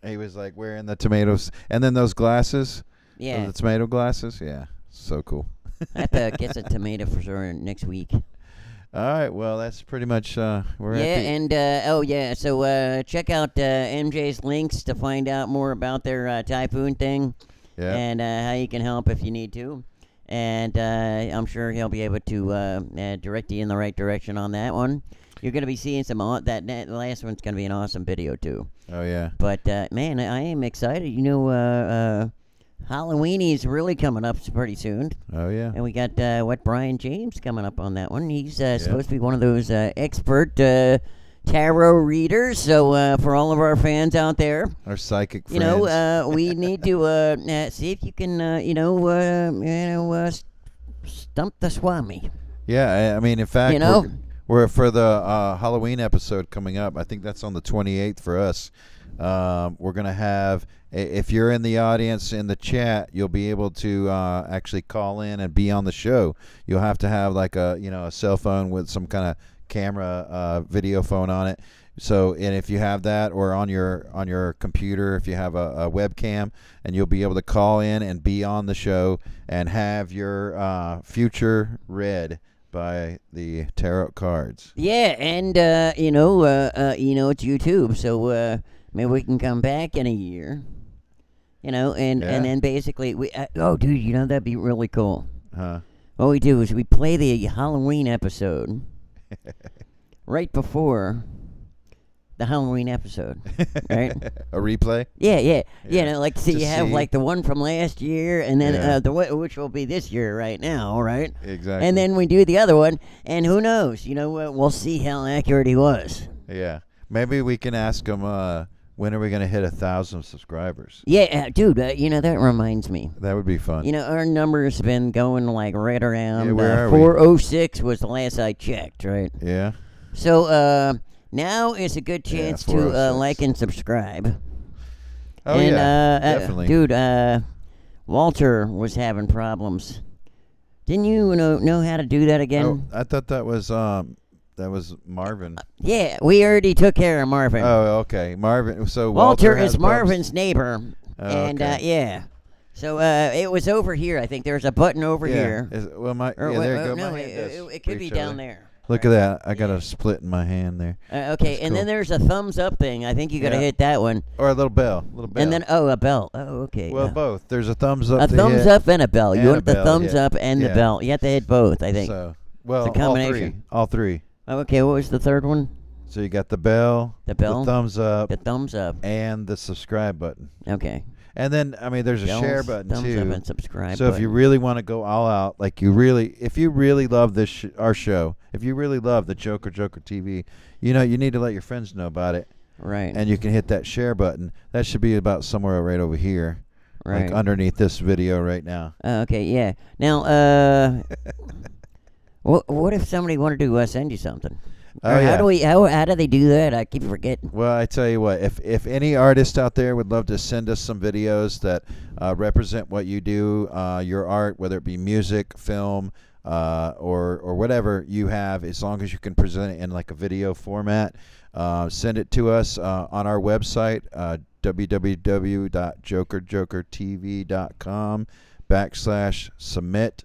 he was like wearing the tomatoes and then those glasses. Yeah. The tomato glasses. Yeah, so cool. I have to get some tomato for sure next week. All right, well that's pretty much we're at the, and so check out MJ's links to find out more about their typhoon thing. Yeah. And how you can help if you need to. And I'm sure he'll be able to direct you in the right direction on that one. You're going to be seeing some that last one's going to be an awesome video too. Oh yeah. But man, I am excited. You know, Halloween's really coming up pretty soon. Oh yeah. And we got Brian James coming up on that one. He's supposed to be one of those expert tarot readers. So for all of our fans out there, our psychic friends. you know, we need to see if you can, stump the Swami. Yeah, I mean, in fact, You know? we're for the Halloween episode coming up. I think that's on the 28th for us. We're gonna have. If you're in the audience in the chat, you'll be able to actually call in and be on the show. You'll have to have like a cell phone with some kind of camera, video phone on it. So, and if you have that, or on your computer, if you have a webcam, and you'll be able to call in and be on the show and have your future read by the tarot cards. Yeah, and it's YouTube, so maybe we can come back in a year. And then basically we dude, that'd be really cool. Huh? What we do is we play the Halloween episode right before the Halloween episode, right? A replay? Yeah. Like so To you have see. like the one from last year, and then Yeah. which will be this year right now, right? Exactly. And then we do the other one, and who knows? We'll see how accurate he was. Yeah. Maybe we can ask him. When are we gonna hit 1,000 subscribers? Yeah, dude. That reminds me. That would be fun. Our number's been going like right around Yeah, where are we? 406 was the last I checked, right? Yeah. So now is a good Yeah, chance to 406. like and subscribe. Oh and, yeah, definitely. Dude, Walter was having problems. Didn't you know how to do that again? Oh, I thought that was Marvin. Yeah, we already took care of Marvin. Oh, okay, Marvin. So Walter has is problems? Marvin's neighbor, Oh, and okay. yeah. So it was over here. I think there's a button over Yeah. here. Well, Or there you wait, go. no, My hand does it could be reach down over. there. Look at that. I got a split in my hand there. Okay, That's and then cool. there's a thumbs up thing. I think you got to Yeah. hit that one. Or a little bell. And then a bell. Oh, okay. Well, both. There's a thumbs up. A to thumbs hit up and a bell. and You a want the bell, thumbs yeah. up and the Yeah. bell. You have to hit both, I think. So, well, it's a combination. All three. Okay, what was the third one? So you got the bell, The bell, the thumbs up, and the subscribe button. Okay. And then there's a Bells, share button thumbs too. up, and subscribe So if you button. really want to go all out, like if you really love this our show, if you really love the Joker TV, you need to let your friends know about it. Right. And you can hit that share button. That should be about somewhere right over here. Right. Like underneath this video right now. Okay, yeah. Now, what if somebody wanted to send you something? Oh, Or yeah. How do they do that? I keep forgetting. Well, I tell you what, if any artist out there would love to send us some videos that represent what you do, your art, whether it be music, film, or whatever you have, as long as you can present it in like a video format. Send it to us on our website, www.JOKERJOKErtv.com/submit.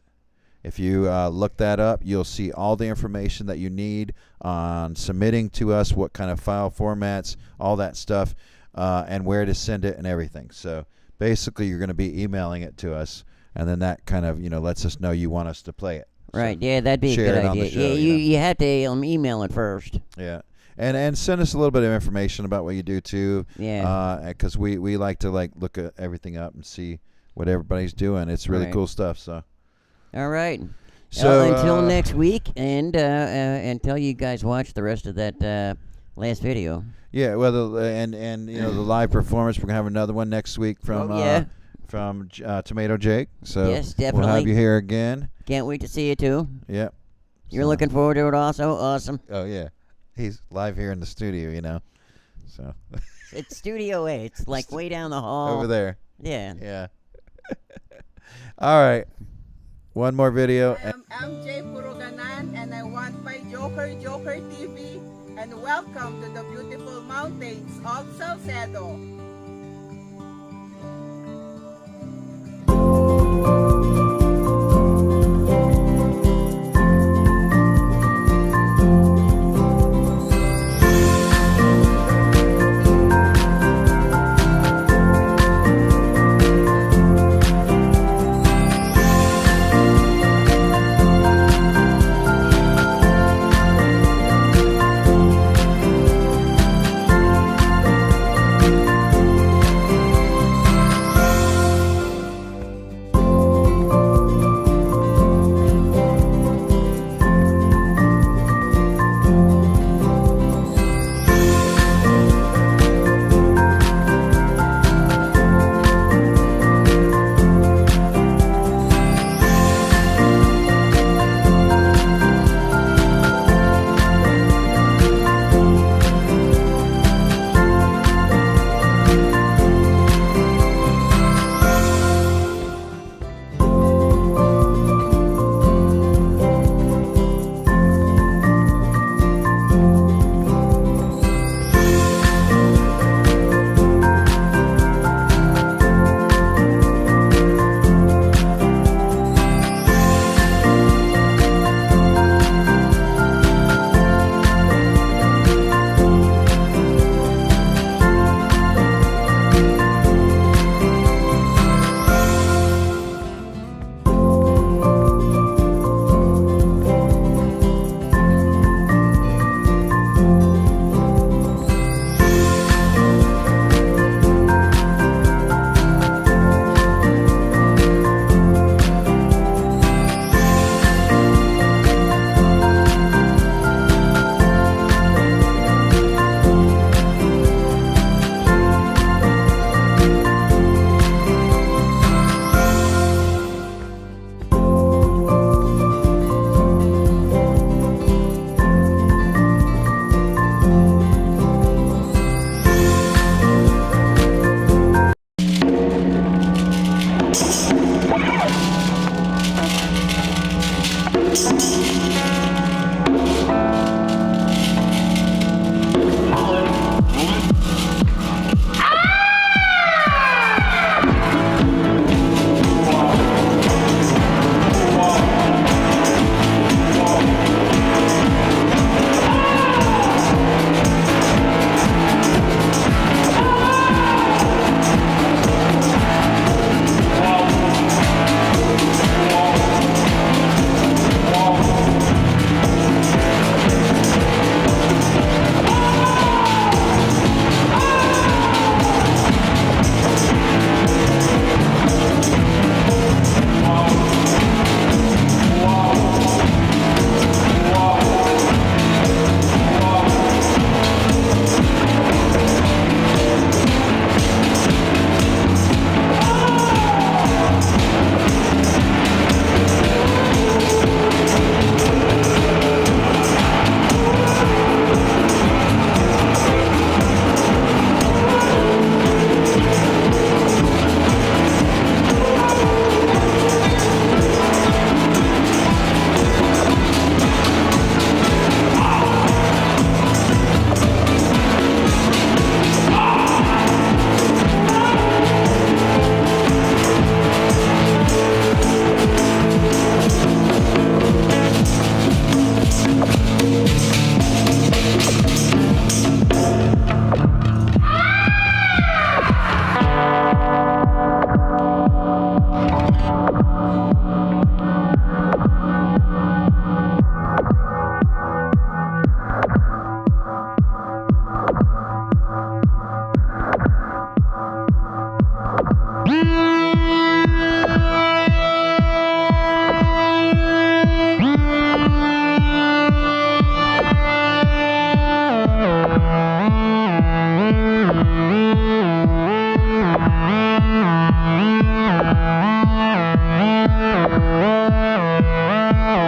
If you look that up, you'll see all the information that you need on submitting to us, what kind of file formats, all that stuff, and where to send it and everything. So basically, you're going to be emailing it to us, and then that kind of lets us know you want us to play it. Right? Yeah, that'd be a good idea. Show, yeah, you have to email it first. Yeah. And send us a little bit of information about what you do too. Yeah. Because we like to look at everything up and see what everybody's doing. It's really cool stuff. So. All right. So until next week, and until you guys watch the rest of that last video. Yeah. Well, the live performance, we're gonna have another one next week from Tomato Jake. So yes, definitely. We'll have you here again. Can't wait to see you too. Yep. You're looking forward to it also? Awesome. Oh yeah. He's live here in the studio, So it's Studio A. It's like way down the hall. Over there. Yeah. Yeah. All right. One more video. I'm MJ Purugganan, and I want my JOKERJOKERtv, and welcome to the beautiful mountains of Salcedo.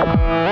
Bye.